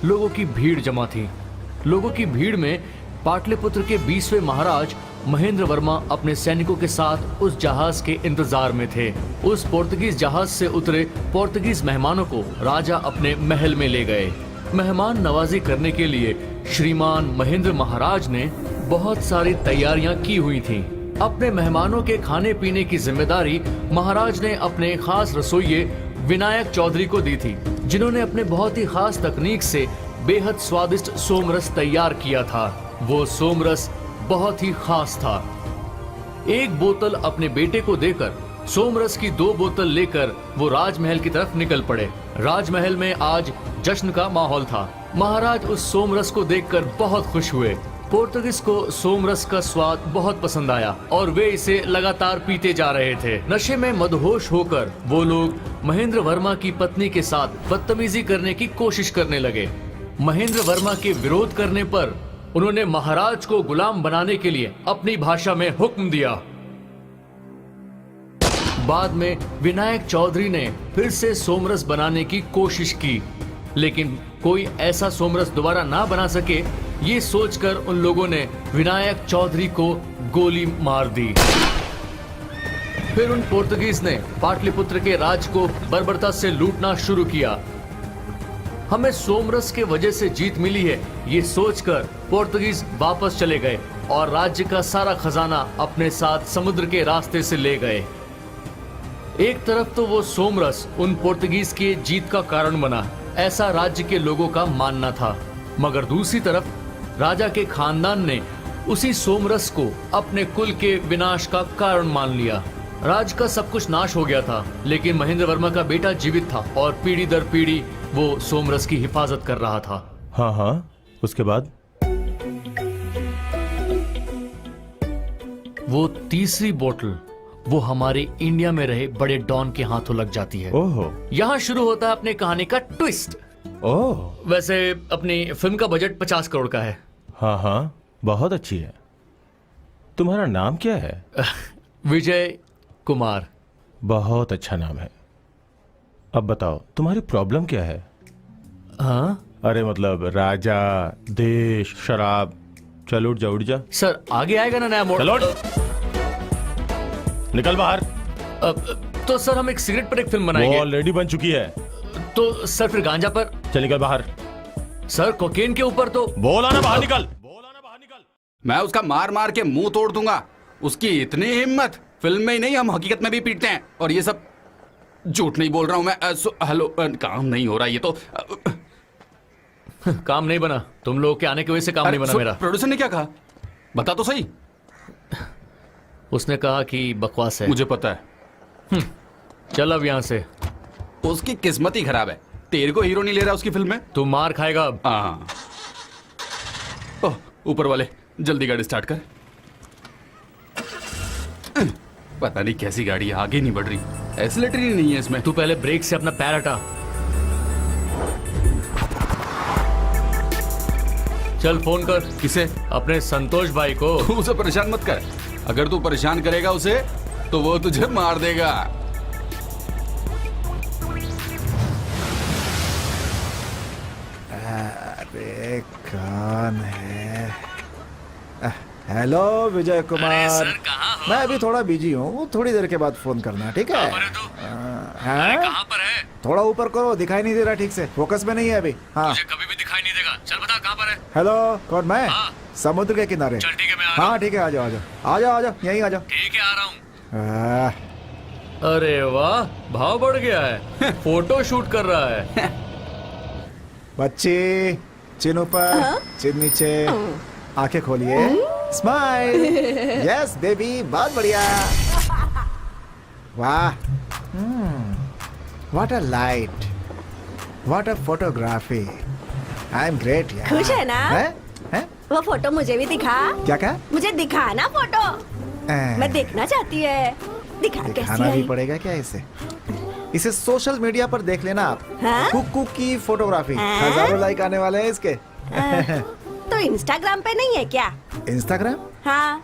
लोगों की भीड़ जमा थी। लोगों की भीड़ में पाटलिपुत्र के 20वें महाराज महेंद्र वर्मा अपने सैनिकों के साथ उस जहाज के इंतजार में थे। उस पोर्तुगीज जहाज से उतरे पोर्तुगीज मेहमानों को राजा अपने महल में ले गए। मेहमान नवाजी करने के लिए श्रीमान महेंद्र महाराज ने बहुत सारी तैयारियां की हुई थीं। अपने मेहमानों के खाने पीने की जिम्मेदारी महाराज ने अपने खास रसोइये विनायक चौधरी को दी थी, जिन्होंने अपने बहुत ही खास तकनीक से बेहद स्वादिष्ट सोमरस तैयार किया था। वो सोमरस बहुत ही खास था। एक बोतल अपने बेटे को देकर सोमरस की 2 बोतल लेकर वो राजमहल की तरफ निकल पड़े। राजमहल में आज जश्न का माहौल था। महाराज उस सोमरस को देखकर बहुत खुश हुए। पोर्तुगीज को सोमरस का स्वाद बहुत पसंद आया और वे इसे लगातार पीते जा रहे थे। नशे में मदहोश होकर वो लोग महेंद्र वर्मा की पत्नी के साथ बदतमीजी करने की कोशिश करने लगे। महेंद्र वर्मा के विरोध करने पर उन्होंने महाराज को गुलाम बनाने के लिए अपनी भाषा में हुक्म दिया। बाद में विनायक चौधरी ने फिर से सोमरस बनाने की कोशिश की, लेकिन कोई ऐसा सोमरस दोबारा ना बना सके, ये सोचकर उन लोगों ने विनायक चौधरी को गोली मार दी। फिर उन पोर्तुगीज ने पाटलिपुत्र के राज को बर्बरता से लूटना शुरू किया। हमें सोमरस के वजह से जीत मिली है, ये सोचकर पोर्तुगीज वापस चले गए और राज्य का सारा खजाना अपने साथ समुद्र के रास्ते से ले गए। एक तरफ तो वो सोमरस उन पोर्तुगीज के जीत का कारण बना, ऐसा राज्य के लोगों का मानना था, मगर दूसरी तरफ राजा के खानदान ने उसी सोमरस को अपने कुल के विनाश का कारण मान लिया। राज का सब कुछ नाश हो गया था, लेकिन महेंद्र वर्मा का बेटा जीवित था और पीढ़ी दर पीढ़ी वो सोमरस की हिफाजत कर रहा था। हाँ हाँ, उसके बाद वो तीसरी बोतल वो हमारे इंडिया में रहे बड़े डॉन के हाथों लग जाती है। ओहो, यहाँ शुरू होता है अपने कहानी का ट्विस्ट। ओह, वैसे अपनी फिल्म का बजट 50 करोड़ का है। हाँ हाँ, बहुत अच्छी है। तुम्हारा नाम क्या है? विजय कुमार। बहुत अच्छा नाम है। अब बताओ तुम्हारी प्रॉब्लम क्या है? हाँ अरे मतलब राजा, देश, शराब। चल उठ जा, उठ जा। सर, आगे आएगा ना नया मोड़। चलो उठ। निकल बाहर। तो सर हम एक सिगरेट पर एक फिल्म वो बनाएंगे। ऑलरेडी बन चुकी है। तो सर फिर गांजा पर? चल निकल बाहर। सर कोकेन के ऊपर तो? बोला ना बाहर निकल। बोला ना बाहर निकल। मैं उसका मार मार के मुंह तोड़ दूंगा। उसकी इतनी हिम्मत। फिल्म में ही नहीं, हम हकीकत में भी पीटते हैं। और ये सब झूठ नहीं बोल रहा हूं मैं। हेलो, काम नहीं हो रहा ये तो। काम नहीं बना। तुम लोगों के आने की वजह से काम नहीं बना मेरा। प्रोड्यूसर ने क्या कहा, बता तो सही। उसने कहा कि बकवास है। मुझे पता है। चल अब यहाँ से। उसकी किस्मत ही खराब है, तेरे को हीरो नहीं ले रहा उसकी फिल्म में। तू मार खाएगा अब। हाँ। ओह, ऊपर वाले जल्दी गाड़ी स्टार्ट कर। पता नहीं कैसी गाड़ी है, आगे नहीं बढ़ रही। एक्सीलेटर ही नहीं है इसमें। तू पहले ब्रेक से अपना पैर हटा। चल फोन कर। किसे? अपने संतोष भाई को। उसे परेशान मत कर। अगर तू परेशान करेगा उसे तो वो तुझे मार देगा। अरे कौन है? हेलो विजय कुमार। सर, कहाँ हो? मैं अभी थोड़ा बिजी हूँ, थोड़ी देर के बाद फोन करना, ठीक है? हाँ? कहाँ पर है? थोड़ा ऊपर करो, दिखाई नहीं दे रहा ठीक से, फोकस में नहीं है अभी। हाँ मुझे कभी भी दिखाई नहीं देगा। चल बता कहाँ पर है? हेलो, कौन? मैं हाँ। समुद्र के किनारे। चल ठीक है, मैं आ रहा हूँ। हाँ ठीक है, आ जाओ आ जाओ आ जाओ आ जाओ, यहीं आ जाओ। ठीक है, आ रहा हूँ। आह, अरे वाह, भाव बढ़ गया है। फोटो शूट कर रहा है। बच्ची, चिन ऊपर, चिन नीचे, आंखें खोलिए, स्माइल। यस बेबी, बहुत बढ़िया। वाह, what a light, what a photography. I am great यार। खुश है ना? हैं? वो फोटो मुझे भी दिखा। क्या? मुझे दिखा ना फोटो। मैं देखना चाहती है। दिखा कैसी दिखाना भी आई? पड़ेगा क्या इसे? इसे सोशल मीडिया पर देख लेना आप। हाँ? कुकू की फोटोग्राफी, हाँ? हजारों लाइक आने वाले हैं इसके। तो इंस्टाग्राम पे नहीं है क्या? इंस्टाग्राम? हाँ।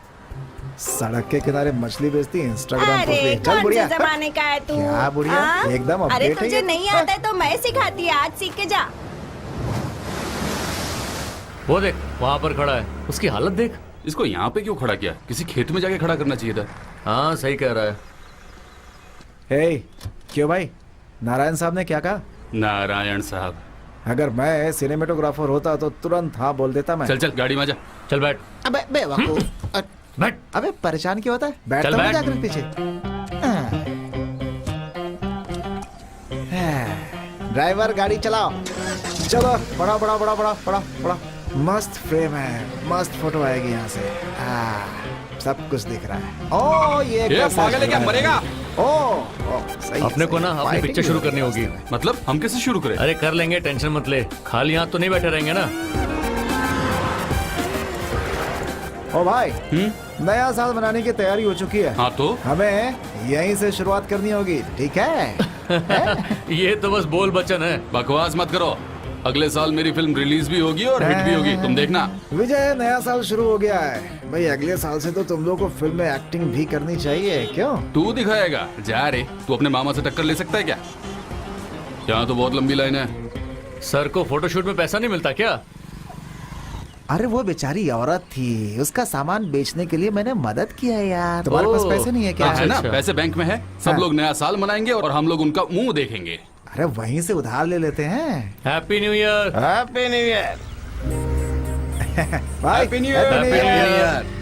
सड़क के किनारे मछली बेचती, इंस्टाग्राम अरे पर चल कौन बुढ़िया। से जमाने का है तू? क्या बुढ़िया? हाँ? एकदम अरे अपडेट है तुझे ये। नहीं आता है तो मैं सिखाती, आज सीख के जा। वो देख वहां पर खड़ा है, उसकी हालत देख। इसको यहाँ पे क्यों खड़ा किया? किसी खेत में जाके खड़ा करना चाहिए था। हाँ सही कह रहा है। हे, क्यों भाई? नारायण साहब ने क्या कहा? नारायण साहब। अगर मैं सिनेमेटोग्राफर होता तो तुरंत हाँ बोल देता मैं। चल चल गाड़ी में आ जा। चल बैठ अबे बेवकूफ। बैठ। अबे परेशान क्यों होता है? चल बैठता हूँ बैठ। जाकर पीछे। ड्राइवर गाड़ी चलाओ। चलो बड़ा बड़ा बड़ा बड़ा बड़ा बड़ा मस्त फ्रेम है, मस्त फोटो आएगी यहाँ से। सब कुछ दिख रहा है। ओ ये पागल है क्या? मरेगा। ओ सही अपने को ना अपनी पिक्चर शुरू करनी होगी। मतलब हम कैसे शुरू करें? अरे कर लेंगे, टेंशन मत ले। खाली हाथ तो नहीं बैठे रहेंगे ना। ओ भाई, नया साल मनाने की तैयारी हो चुकी है। हाँ तो हमें यहीं से शुरुआत करनी होगी, ठीक है? ये तो बस बोल बचन है। बकवास मत करो। अगले साल मेरी फिल्म रिलीज भी होगी और हिट भी होगी, तुम देखना। विजय, नया साल शुरू हो गया है भाई। अगले साल से तो तुम लोग को फिल्म में एक्टिंग भी करनी चाहिए, क्यों? तू दिखाएगा? जा रे, तू अपने मामा से टक्कर ले सकता है क्या? यहाँ तो बहुत लंबी लाइन है। सर को फोटोशूट में पैसा नहीं मिलता क्या? अरे वो बेचारी औरत थी, उसका सामान बेचने के लिए मैंने मदद किया यार। तुम्हारे पास पैसे नहीं है क्या? है ना, अच्छा। पैसे बैंक में है। सब हाँ। लोग नया साल मनाएंगे और हम लोग उनका मुंह देखेंगे। अरे वहीं से उधार ले लेते हैं। Happy new year. Happy new year भाई। Happy new year. Happy new year.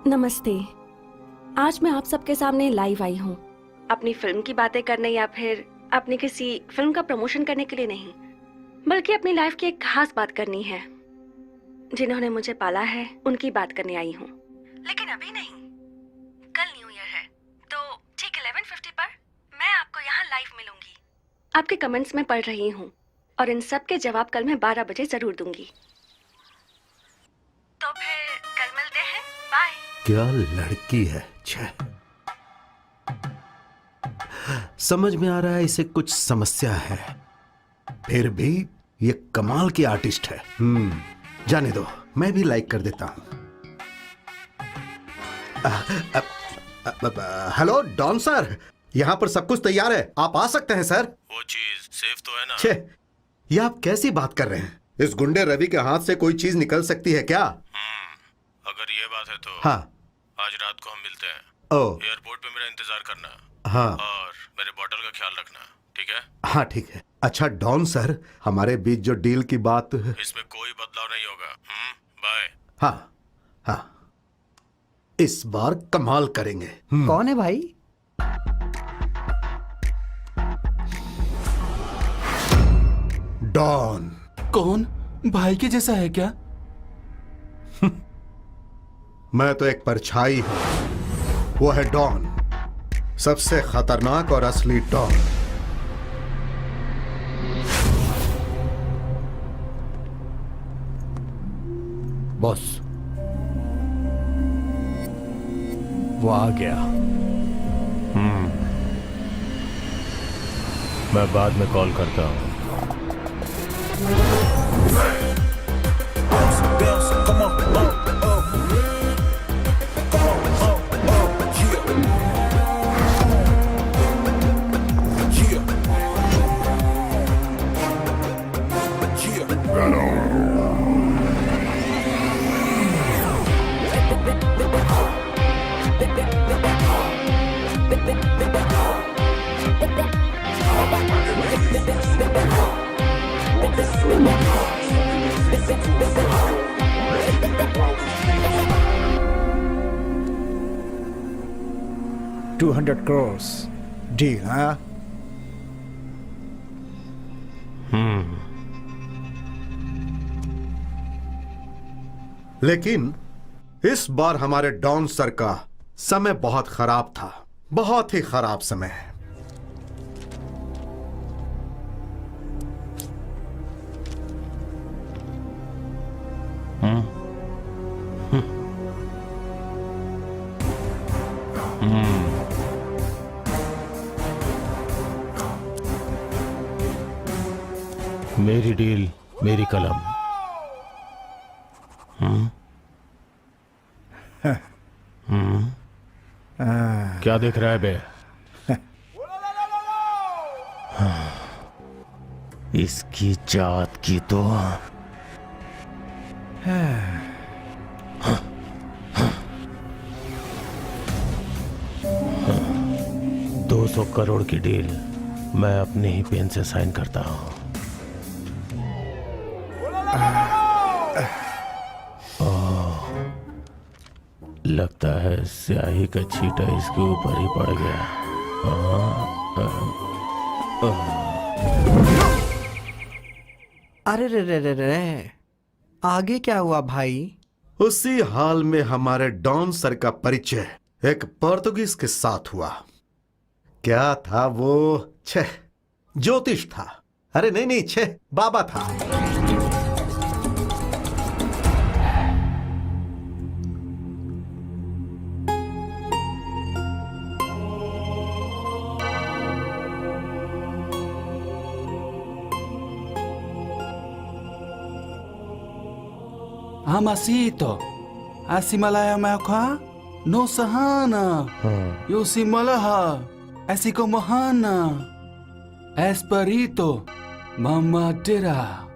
नमस्ते। आज मैं आप सबके सामने लाइव आई हूँ, अपनी फिल्म की बातें करने या फिर अपनी किसी फिल्म का प्रमोशन करने के लिए नहीं, बल्कि अपनी लाइफ की एक खास बात करनी है। जिन्होंने मुझे पाला है उनकी बात करने आई हूँ। लेकिन अभी नहीं, कल न्यू ईयर है, तो ठीक 11:50 पर मैं आपको यहाँ लाइव मिलूंगी। आपके कमेंट्स में पढ़ रही हूँ और इन सब के जवाब कल मैं 12 बजे जरूर दूंगी। तो फिर कल मिलते हैं, बाय। क्या लड़की है, छे। समझ में आ रहा है इसे कुछ समस्या है, फिर भी ये कमाल की आर्टिस्ट है। जाने दो, मैं भी लाइक कर देता हूं। हेलो डॉन सर, यहाँ पर सब कुछ तैयार है, आप आ सकते हैं सर। वो चीज सेफ तो है ना? छे, ये आप कैसी बात कर रहे हैं? इस गुंडे रवि के हाथ से कोई चीज निकल सकती है क्या? अगर ये बात है तो हाँ। आज रात को हम मिलते हैं। ओ एयरपोर्ट पे मेरा इंतजार करना। हाँ और मेरे बॉटल का ख्याल रखना, ठीक है? हाँ ठीक है। अच्छा डॉन सर, हमारे बीच जो डील की बात। इसमें कोई बदलाव नहीं होगा। बाय। हाँ हाँ, इस बार कमाल करेंगे। कौन है भाई? डॉन। कौन? भाई के जैसा है क्या? मैं तो एक परछाई हूं, वो है डॉन, सबसे खतरनाक और असली डॉन। बॉस, वो आ गया। मैं बाद में कॉल करता हूँ। $200 crores डील, हाँ? लेकिन इस बार हमारे डॉन सर का समय बहुत खराब था, बहुत ही खराब समय है। मेरी डील, मेरी कलम। क्या देख रहा है बे? इसकी जात की तो 200 करोड़ की डील मैं अपने ही पेन से साइन करता हूं। लगता है स्याही का छींटा इसके ऊपर ही पड़ गया। अरे रे रे रे रे, आगे क्या हुआ भाई? उसी हाल में हमारे डॉन सर का परिचय एक पोर्तुगीज के साथ हुआ। क्या था वो? छह, ज्योतिष था। अरे नहीं नहीं, छह, बाबा था। Amasito, Asimalaya Malka, no Sahana, Yosimalaha, Asiko Mohana, Esperito, Mamadira.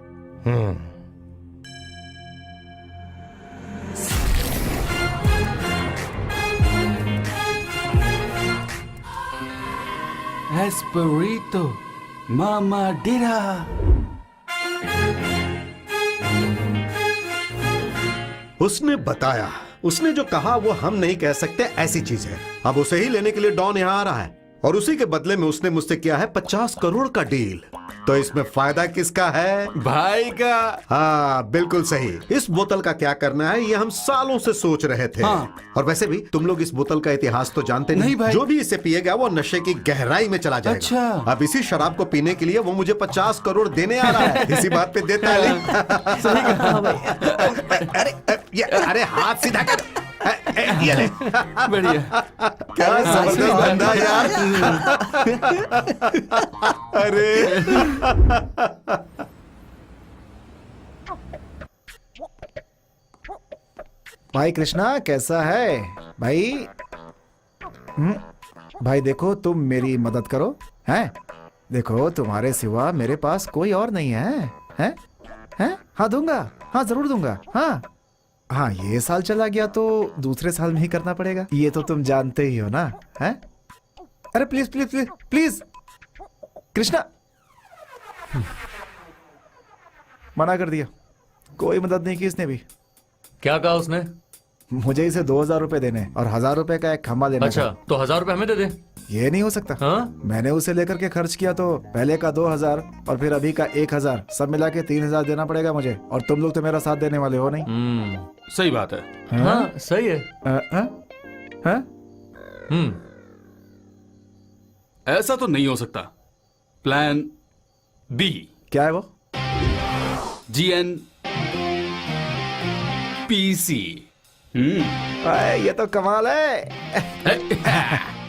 Esperito, Mamadira. उसने बताया, उसने जो कहा वो हम नहीं कह सकते, ऐसी चीज है। अब उसे ही लेने के लिए डॉन यहाँ आ रहा है और उसी के बदले में उसने मुझसे किया है 50 करोड़ का डील। तो इसमें फायदा किसका है? भाई का। हाँ बिल्कुल सही। इस बोतल का क्या करना है ये हम सालों से सोच रहे थे। हाँ। और वैसे भी तुम लोग इस बोतल का इतिहास तो जानते नहीं भाई। जो भी इसे पिएगा वो नशे की गहराई में चला जाएगा। अच्छा। अब इसी शराब को पीने के लिए वो मुझे 50 करोड़ देने आ रहा है। इसी बात पे देता है। सही कहा भाई। अरे हाथ सीधा कर। ये ले। बढ़िया। क्या जबरदस्त बंदा यार। अरे भाई कृष्णा कैसा है भाई? भाई देखो तुम मेरी मदद करो, हैं? देखो तुम्हारे सिवा मेरे पास कोई और नहीं है, हैं? हैं? हाँ दूंगा, हाँ जरूर दूंगा, हाँ हाँ। ये साल चला गया तो दूसरे साल में ही करना पड़ेगा, ये तो तुम जानते ही हो ना, हैं? अरे please please please please Krishna. मना कर दिया, कोई मदद नहीं की इसने भी। क्या कहा उसने? मुझे इसे 2000 रुपए देने और 1000 रुपए का एक खंबा देना अच्छा, था। तो 1000 रुपए हमें दे दे। ये नहीं हो सकता। हाँ? मैंने उसे लेकर के खर्च किया तो पहले का 2000 और फिर अभी का 1000, सब मिला के 3000 देना पड़ेगा मुझे। और तुम लोग तो मेरा साथ देने वाले हो नहीं। सही बात है। हाँ सही है। हाँ? ऐसा तो नहीं हो सकता। Plan B. क्या है वो? GN PC। ये तो कमाल है।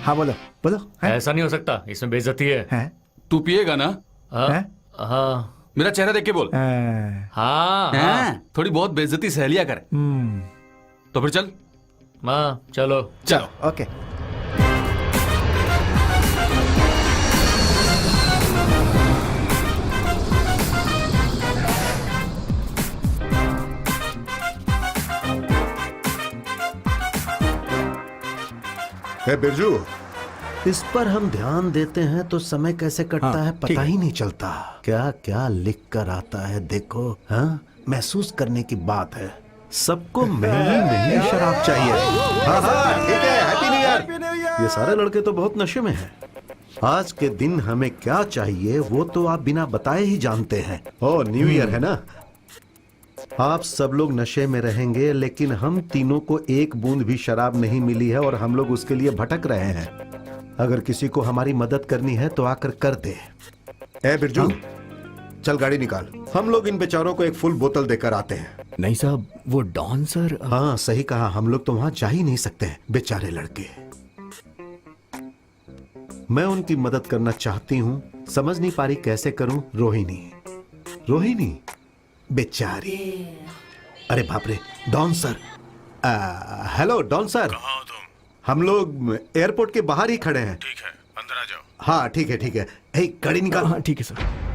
हाँ बोलो बोलो। हैं? ऐसा नहीं हो सकता, इसमें बेइज्जती है। हैं? तू पिएगा ना? हाँ हैं? हाँ मेरा चेहरा देख के बोल। हाँ हाँ, थोड़ी बहुत बेइज्जती सह लिया कर। तो फिर चल। हाँ चलो। चलो। ओके। बिरजू, इस पर हम ध्यान देते हैं तो समय कैसे कटता है पता ही नहीं चलता। क्या क्या लिख कर आता है देखो। हाँ, महसूस करने की बात है। सबको महंगी महंगी शराब चाहिए। हाँ हाँ ठीक है, हैप्पी न्यू ईयर। ये सारे लड़के तो बहुत नशे में हैं। आज के दिन हमें क्या चाहिए वो तो आप बिना बताए ही जानते हैं। ओ न्यू ईयर है ना। आप सब लोग नशे में रहेंगे लेकिन हम तीनों को एक बूंद भी शराब नहीं मिली है और हम लोग उसके लिए भटक रहे हैं। अगर किसी को हमारी मदद करनी है तो आकर कर दे। ए बिरजू, चल गाड़ी निकाल, हम लोग इन बेचारों को एक फुल बोतल देकर आते हैं। नहीं साहब, वो डॉन सर। हाँ सही कहा, हम लोग तो वहां जा ही नहीं सकते, बेचारे लड़के। मैं उनकी मदद करना चाहती हूँ, समझ नहीं पा रही कैसे करूं। रोहिणी, रोहिणी बेचारी। अरे बाप रे, Don sir. Hello Don sir. कहाँ हो तुम? हम लोग एयरपोर्ट के बाहर ही खड़े हैं। ठीक है, अंदर आ जाओ। हाँ ठीक है ठीक है। हे कड़ी निकाल। हाँ ठीक है सर।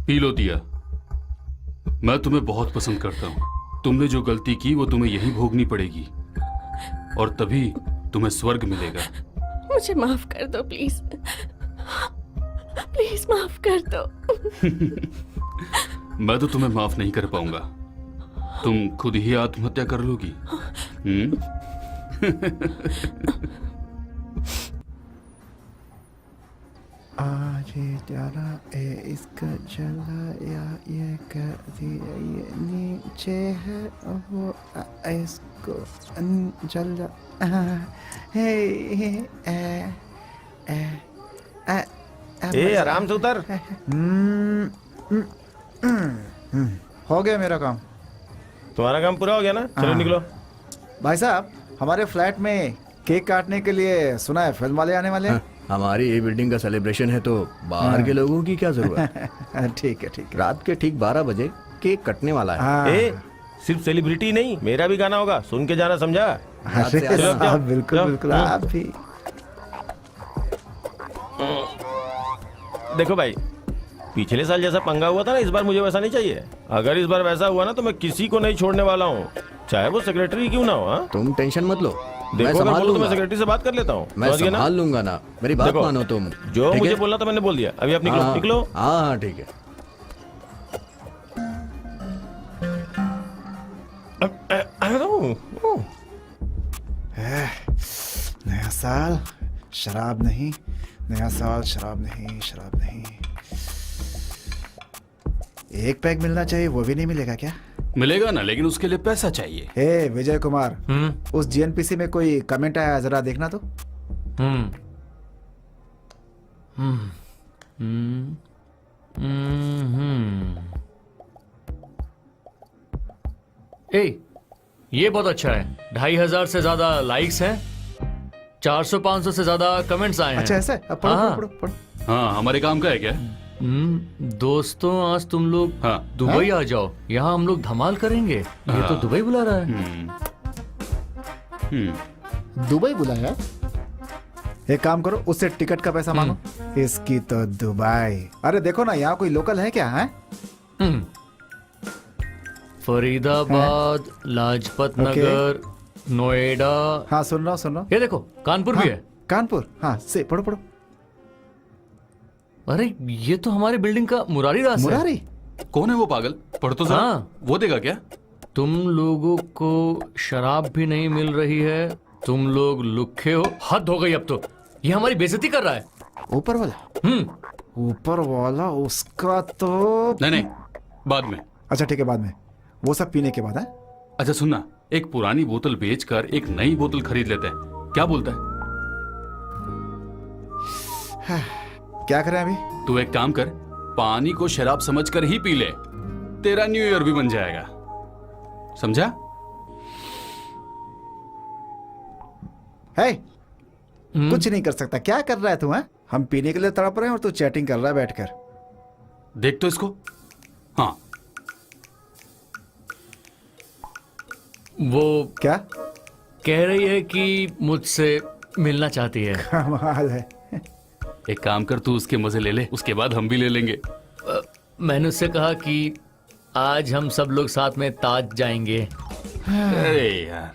पी लो दिया। मैं तुम्हें बहुत पसंद करता हूँ। तुमने जो गलती की वो तुम्हें यही भोगनी पड़ेगी, और तभी तुम्हें स्वर्ग मिलेगा। मुझे माफ कर दो प्लीज, प्लीज माफ कर दो। मैं तो तुम्हें माफ नहीं कर पाऊंगा। तुम खुद ही आत्महत्या कर लोगी। आज प्यारा इसका चला या ये कर दिया, ये नीचे है वो इसको चला। हे ए आराम से उतर। हो गया मेरा काम। तुम्हारा काम पूरा हो गया ना? चलो हाँ। निकलो। भाई साहब, हमारे फ्लैट में केक काटने के लिए सुना है फिल्म वाले आने वाले हैं। हमारी ये बिल्डिंग का सेलिब्रेशन है तो बाहर के लोगों की क्या जरूरत है। ठीक है ठीक है। रात के ठीक 12 बजे केक कटने वाला है। हाँ। ए सिर्फ सेलिब्रिटी नहीं, मेरा भी गाना होगा, सुन के जाना, समझा? अरे चलो, साहब, जाओ, बिल्कुल जाओ। बिल्कुल, आप भी। देखो भाई, पिछले साल जैसा पंगा हुआ था ना, इस बार मुझे वैसा नहीं चाहिए। अगर इस बार वैसा हुआ ना तो मैं किसी को नहीं छोड़ने वाला हूँ, चाहे वो सेक्रेटरी क्यों ना हो। हाँ? तुम टेंशन मत लो, मैं देखो अगर संभाल बोलो तो मैं लूंगा। सेक्रेटरी से बात कर लेता हूँ। मैं समझ गए ना? संभाल लूंगा ना, मेरी बात देखो, मानो तुम। जो ठीक मुझे है? बोलना था मैंने बोल दिया। अभी आप निकलो, हाँ, निकलो। हाँ हाँ ठीक है। नया साल शराब नहीं, नया साल शराब नहीं, शराब नहीं। एक पैक मिलना चाहिए, वो भी नहीं मिलेगा क्या? मिलेगा ना, लेकिन उसके लिए पैसा चाहिए। हे विजय कुमार, उस जीएनपीसी में कोई कमेंट आया, जरा देखना तो। हम्म हम्म हम्म हम्म। ए, ये बहुत अच्छा है। 2500 से ज्यादा लाइक्स हैं, 400-500 से ज्यादा कमेंट्स आए हैं। अच्छा ऐसा है? अब पढ़ो हाँ। पढ़ो पढ़ो। हाँ, हमारे काम का है क्या? दोस्तों, आज तुम लोग हाँ। दुबई आ जाओ, यहाँ हम लोग धमाल करेंगे। ये तो दुबई बुला रहा है। दुबई बुलाया? एक काम करो, उससे टिकट का पैसा मांगो। इसकी तो दुबई। अरे देखो ना, यहाँ कोई लोकल है क्या? है फरीदाबाद, लाजपत नगर, नोएडा। हाँ सुन रहा हूँ सुन रहा हूँ। ये देखो, कानपुर भी हाँ, है। कानपुर। हाँ से पढ़ो पढ़ो। अरे ये तो हमारे बिल्डिंग का मुरारी दास है। मुरारी? कौन है वो पागल? पढ़ तो जरा। हाँ। वो देगा क्या? तुम लोगों को शराब भी नहीं मिल रही है, तुम लोग लुखे हो। हद हो गई अब तो, ये हमारी बेइज्जती कर रहा है। ऊपर वाला? ऊपर वाला उसका तो। नहीं नहीं, बाद में। अच्छा ठीक है, बाद में। वो सब पीने के बाद है। अच्छा सुनना, एक पुरानी बोतल बेचकर एक नई बोतल खरीद लेते हैं, क्या बोलता है? क्या करें अभी? तू एक काम कर, पानी को शराब समझकर ही पी ले, तेरा न्यू ईयर भी बन जाएगा। समझा? है कुछ नहीं कर सकता। क्या कर रहा है तू? है हम पीने के लिए तड़प रहे हैं और तू चैटिंग कर रहा है बैठकर। देख तो इसको। हाँ, वो क्या कह रही है कि मुझसे मिलना चाहती है। कमाल है। एक काम कर, तू उसके मजे ले ले, उसके बाद हम भी ले लेंगे। मैंने उससे कहा कि आज हम सब लोग साथ में ताज जाएंगे। अरे यार,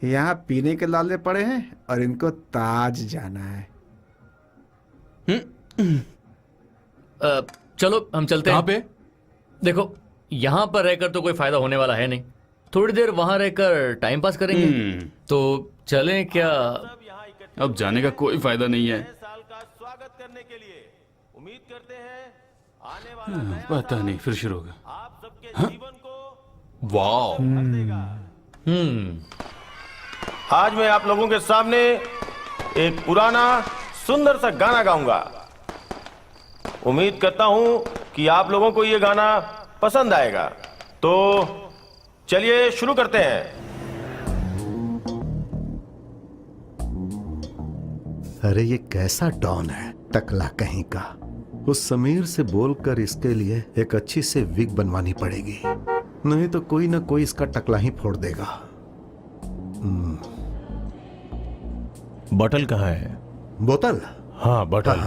यहाँ पीने के लाले पड़े हैं और इनको ताज जाना है। चलो हम चलते कहाँ हैं। पे? देखो यहाँ पर रहकर तो कोई फायदा होने वाला है नहीं, थोड़ी देर वहां रहकर टाइम पास करेंगे। तो चलें क्या? अब जाने का कोई फायदा नहीं है। साल का स्वागत करने के लिए उम्मीद करते हैं आने वाला नया पता नहीं फिर शुरू होगा। आप सबके जीवन को वाह, आज मैं आप लोगों के सामने एक पुराना सुंदर सा गाना गाऊंगा। उम्मीद करता हूं कि आप लोगों को ये गाना पसंद आएगा। तो चलिए शुरू करते हैं। अरे ये कैसा डॉन है, टकला कहीं का। उस समीर से बोलकर इसके लिए एक अच्छी से विग बनवानी पड़ेगी, नहीं तो कोई ना कोई इसका टकला ही फोड़ देगा। बॉटल कहाँ है? बोतल? हाँ बॉटल।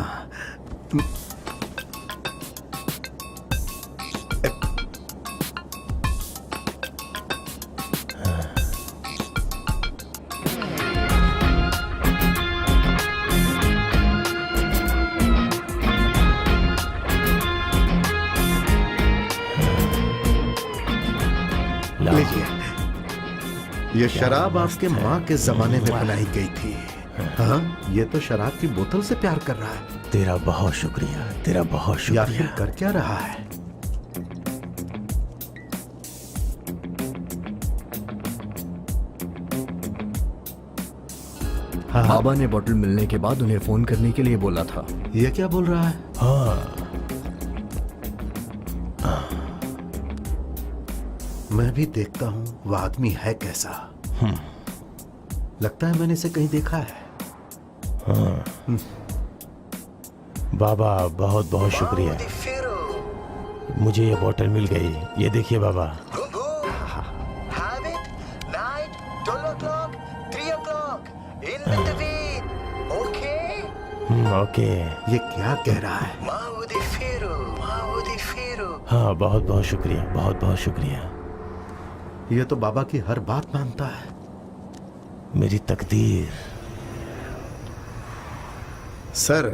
लीजिए, ये शराब आपके माँ के जमाने में बनाई गई थी। हाँ, ये तो शराब की बोतल से प्यार कर रहा है। तेरा बहुत शुक्रिया, तेरा बहुत या शुक्रिया। फिर कर क्या रहा है? हाँ, बाबा ने बॉटल मिलने के बाद उन्हें फोन करने के लिए बोला था। ये क्या बोल रहा है? हाँ मैं भी देखता हूँ वो आदमी है कैसा। लगता है मैंने इसे कहीं देखा है। बाबा, बहुत बहुत शुक्रिया, मुझे ये बोतल मिल गई। ये देखिए बाबा। Have it, night, 12 o'clock, 3 o'clock, in between, okay? Okay. ये क्या कह रहा है? Mahmoudi Firu. हाँ, बहुत बहुत शुक्रिया, बहुत बहुत शुक्रिया। ये तो बाबा की हर बात मानता है। मेरी तकदीर। सर,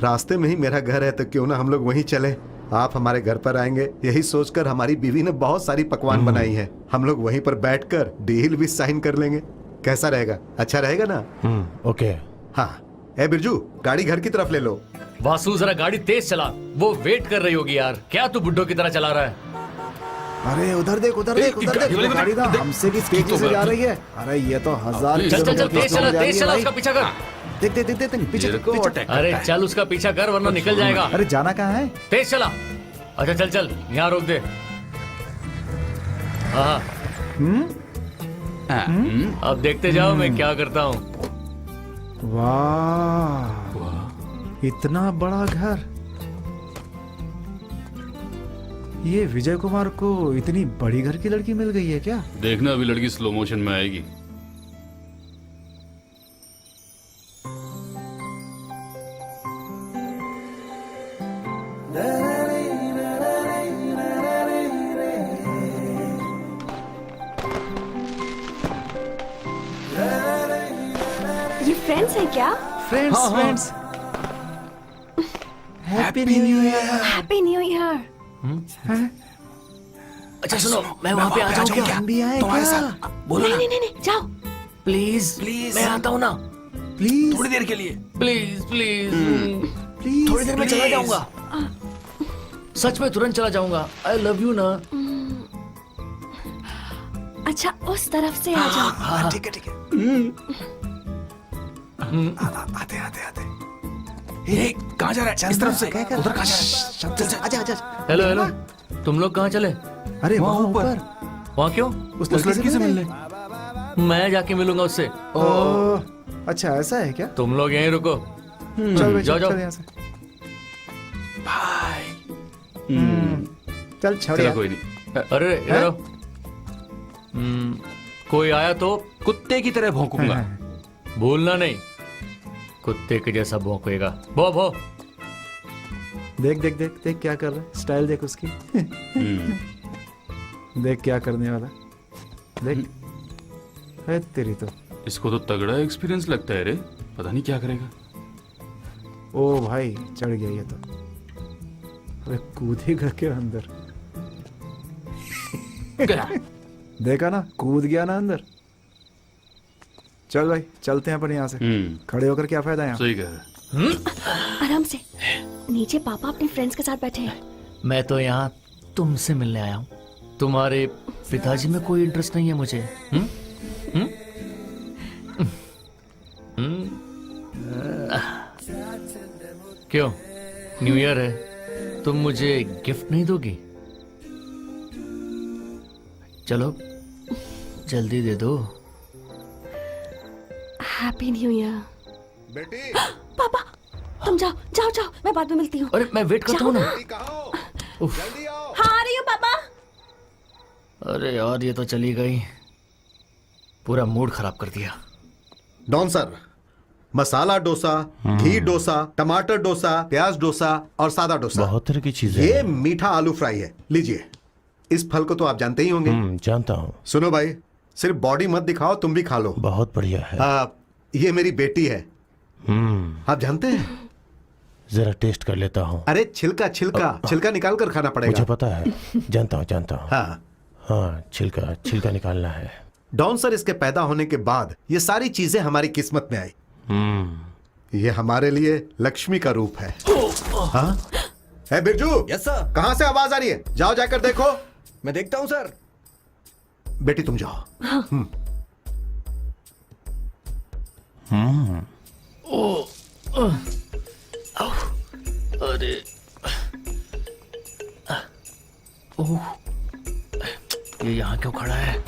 रास्ते में ही मेरा घर है, तो क्यों ना हम लोग वहीं चले। आप हमारे घर पर आएंगे, यही सोचकर हमारी बीवी ने बहुत सारी पकवान बनाई है। हम लोग वहीं पर बैठकर डील भी साइन कर लेंगे। कैसा रहेगा? अच्छा रहेगा ना? ओके। हाँ। ए बिरजू, गाड़ी घर की तरफ ले लो। वासु जरा गाड़ी तेज चला, वो वेट कर रही होगी यार। क्या तू बुड्ढों की तरह चला रहा है? अरे उधर देख, उधर देख, उधर देख, वो गाड़ी ना हमसे भी तेजी से जा रही है। अरे ये तो 1000 चल चल चल, तेज चला, तेज चला, भाई। उसका पीछा कर। देख देख देख देख, पीछे मेरे को पीछे। अटैक अरे करता है। चल उसका पीछा कर वरना निकल जाएगा। अरे जाना कहाँ है? तेज चला। अच्छा चल चल, यहाँ रोक दे। हाँ, अब देखते जाओ मैं क्या करता हूँ। वाह, इतना बड़ा घर। ये विजय कुमार को इतनी बड़ी घर की लड़की मिल गई है क्या? देखना अभी लड़की स्लो मोशन में आएगी। ये फ्रेंड्स हैं क्या? Friends friends. Happy new year. Happy new year. अच्छा सुनो, मैं वहाँ पे आ जाऊँ क्या? हम भी आए तुम्हारे क्या? साथ बोलो नहीं ना, नहीं नहीं नहीं, जाओ प्लीज प्लीज। मैं आता हूँ ना। प्लीज थोड़ी देर के लिए। Please please please. थोड़ी देर में चला जाऊंगा। सच में तुरंत चला जाऊंगा। आई लव यू ना। अच्छा उस तरफ से आ जाओ। ठीक है ठीक है। आते आते आते। कहाँ जा रहा है? इस तरफ से। उधर कहाँ जा रहा है? चल चल, आजा आजा। हेलो हेलो, तुम लोग कहाँ चले? अरे वहाँ ऊपर वहाँ क्यों? उस लड़की से मिलने। मैं जाके मिलूंगा उससे। ओह, अच्छा ऐसा है क्या? तुम लोग यहीं रुको। चल भाई, जाओ, चल जाओ। चल यहाँ से। चल छोड़ चलो यार। कोई नहीं। अरे इधर आओ। कोई आया तो कुत्ते की तरह भौंकूंगा। भूलना नहीं, कुत्ते के जैसा भौंकेगा। भो भो। देख देख देख देख क्या कर रहा है, स्टाइल देख उसकी। देख क्या करने वाला, देख। है तेरी तो। इसको तो तगड़ा एक्सपीरियंस लगता है रे। पता नहीं क्या करेगा। ओ भाई चढ़ गया ये तो। अरे कूदेगा के अंदर। गया। देखा ना, कूद गया ना अंदर। चल भाई, चलते हैं अपन यहाँ से। खड़े होकर क्या फायदा यहाँ। सही कहा। आराम से। नीचे पापा अपने फ्रेंड्स के साथ बैठे हैं। मैं तो यहाँ तुमसे मिलने आया हूँ। तुम्हारे पिताजी में कोई इंटरेस्ट नहीं है मुझे। क्यों, न्यू ईयर है, तुम मुझे गिफ्ट नहीं दोगी? चलो जल्दी दे दो। Happy new year. बेटी पापा तुम जाओ जाओ जाओ, मैं बाद में मिलती हूँ। अरे मैं वेट करता हूँ ना। जल्दी आओ। हाँ आ रही हूँ पापा। अरे यार, ये तो चली गई, पूरा मूड खराब कर दिया। डॉन सर, मसाला डोसा, घी डोसा, टमाटर डोसा, प्याज डोसा और सादा डोसा। बहुत तरह की चीजें ये हैं। मीठा आलू फ्राई है, लीजिए। इस फल को तो आप जानते ही होंगे। जानता हूँ। सुनो भाई, सिर्फ बॉडी मत दिखाओ, तुम भी खा लो। बहुत बढ़िया है। ये मेरी बेटी है। आप जानते हैं? जरा टेस्ट कर लेता हूँ। अरे छिलका छिलका छिलका निकाल कर खाना पड़ेगा। मुझे पता है, जानता हूँ जानता हूँ। हाँ हाँ, छिलका छिलका निकालना है। डॉन सर, इसके पैदा होने के बाद ये सारी चीजें हमारी किस्मत में आई। ये हमारे लिए लक्ष्मी का रूप है। हाँ? है बिरजू? Yes sir. कहां से आवाज आ रही है? जाओ जाकर देखो। मैं देखता हूँ सर। बेटी तुम जाओ। अरे ओह, ये यहाँ क्यों खड़ा है?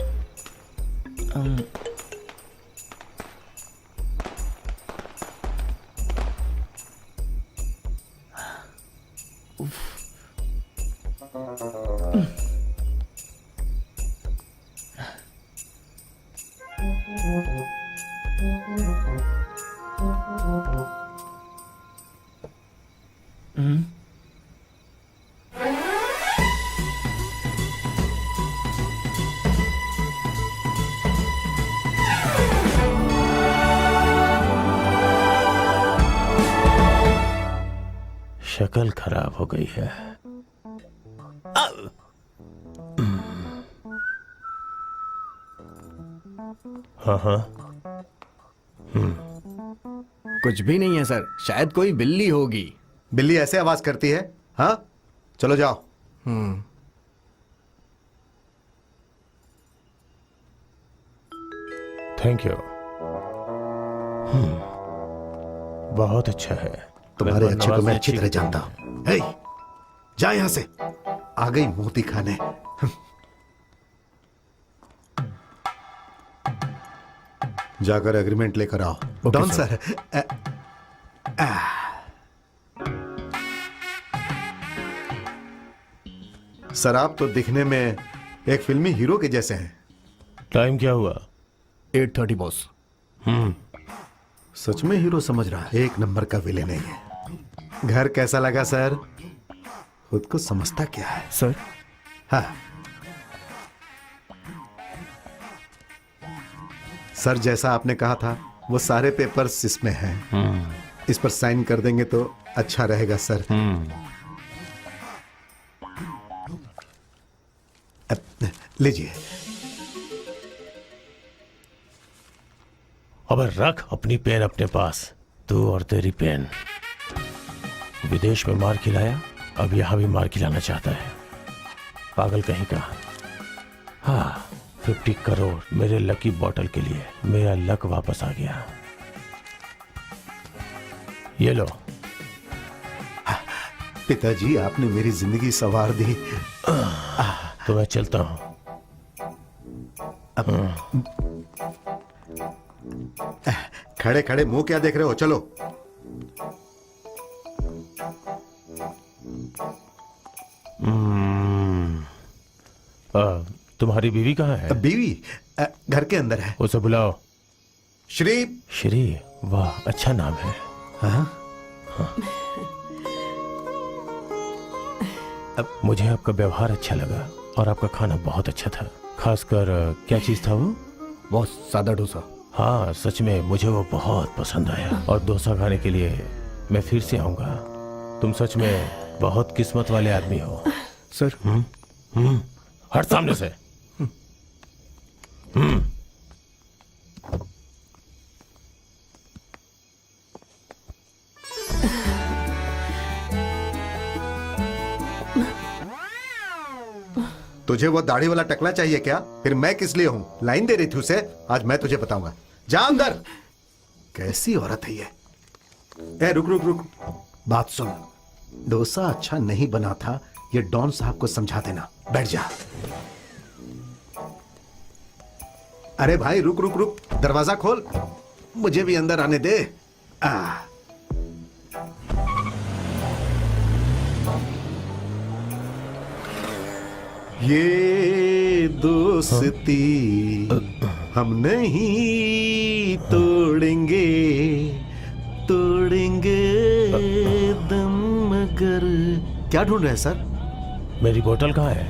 शक्ल खराब हो गई है। हाँ हाँ, कुछ भी नहीं है सर, शायद कोई बिल्ली होगी। बिल्ली ऐसे आवाज करती है? हाँ, चलो जाओ। Thank you. बहुत अच्छा है। तुम्हारे अच्छे को नवाज़ मैं ने अच्छी तरह जानता हूं। हे, जा यहां से। आ गई मोती खाने। जाकर एग्रीमेंट लेकर आओ। डॉन सर, सर आप तो दिखने में एक फिल्मी हीरो के जैसे हैं। टाइम क्या हुआ? 8:30 बॉस। सच में हीरो समझ रहा है। एक नंबर का विलेन है ये। घर कैसा लगा सर? खुद को समझता क्या है सर? हाँ सर, जैसा आपने कहा था वो सारे पेपर्स इसमें हैं। इस पर साइन कर देंगे तो अच्छा रहेगा सर। लीजिए। अब रख अपनी पेन अपने पास, तू और तेरी पेन। विदेश में मार खिलाया, अब यहां भी मार खिलाना चाहता है, पागल कहीं का। हाँ, 50 करोड़ मेरे लकी बॉटल के लिए। मेरा लक वापस आ गया। ये लो। पिताजी, आपने मेरी जिंदगी संवार दी। तो मैं चलता हूं। खड़े खड़े मुंह क्या देख रहे हो? चलो। तुम्हारी बीवी कहाँ है? बीवी घर के अंदर है। उसे बुलाओ। श्री। श्री, वाह अच्छा नाम है। हाँ? अब मुझे आपका व्यवहार अच्छा लगा और आपका खाना बहुत अच्छा था। खासकर क्या चीज था वो? बॉस, सादा डोसा। हाँ, सच में मुझे वो बहुत पसंद आया और डोसा खाने के लिए मैं फिर से आऊंगा। तुम सच में बहुत किस्मत वाले आदमी हो। सर। हट सामने से। तुझे वो दाढ़ी वाला टकला चाहिए क्या? फिर मैं किस लिए हूं? लाइन दे रही थी उसे। आज मैं तुझे बताऊंगा। जा अंदर। कैसी औरत है ये? ए, रुक रुक रुक, बात सुन। डोसा अच्छा नहीं बना था, ये डॉन साहब को समझा देना। बैठ जा। अरे भाई रुक रुक रुक, दरवाजा खोल, मुझे भी अंदर आने दे। ये दोस्ती हम नहीं तोड़ेंगे, तोड़ेंगे दम मगर। क्या ढूंढ रहे हैं सर? मेरी बोतल कहाँ है?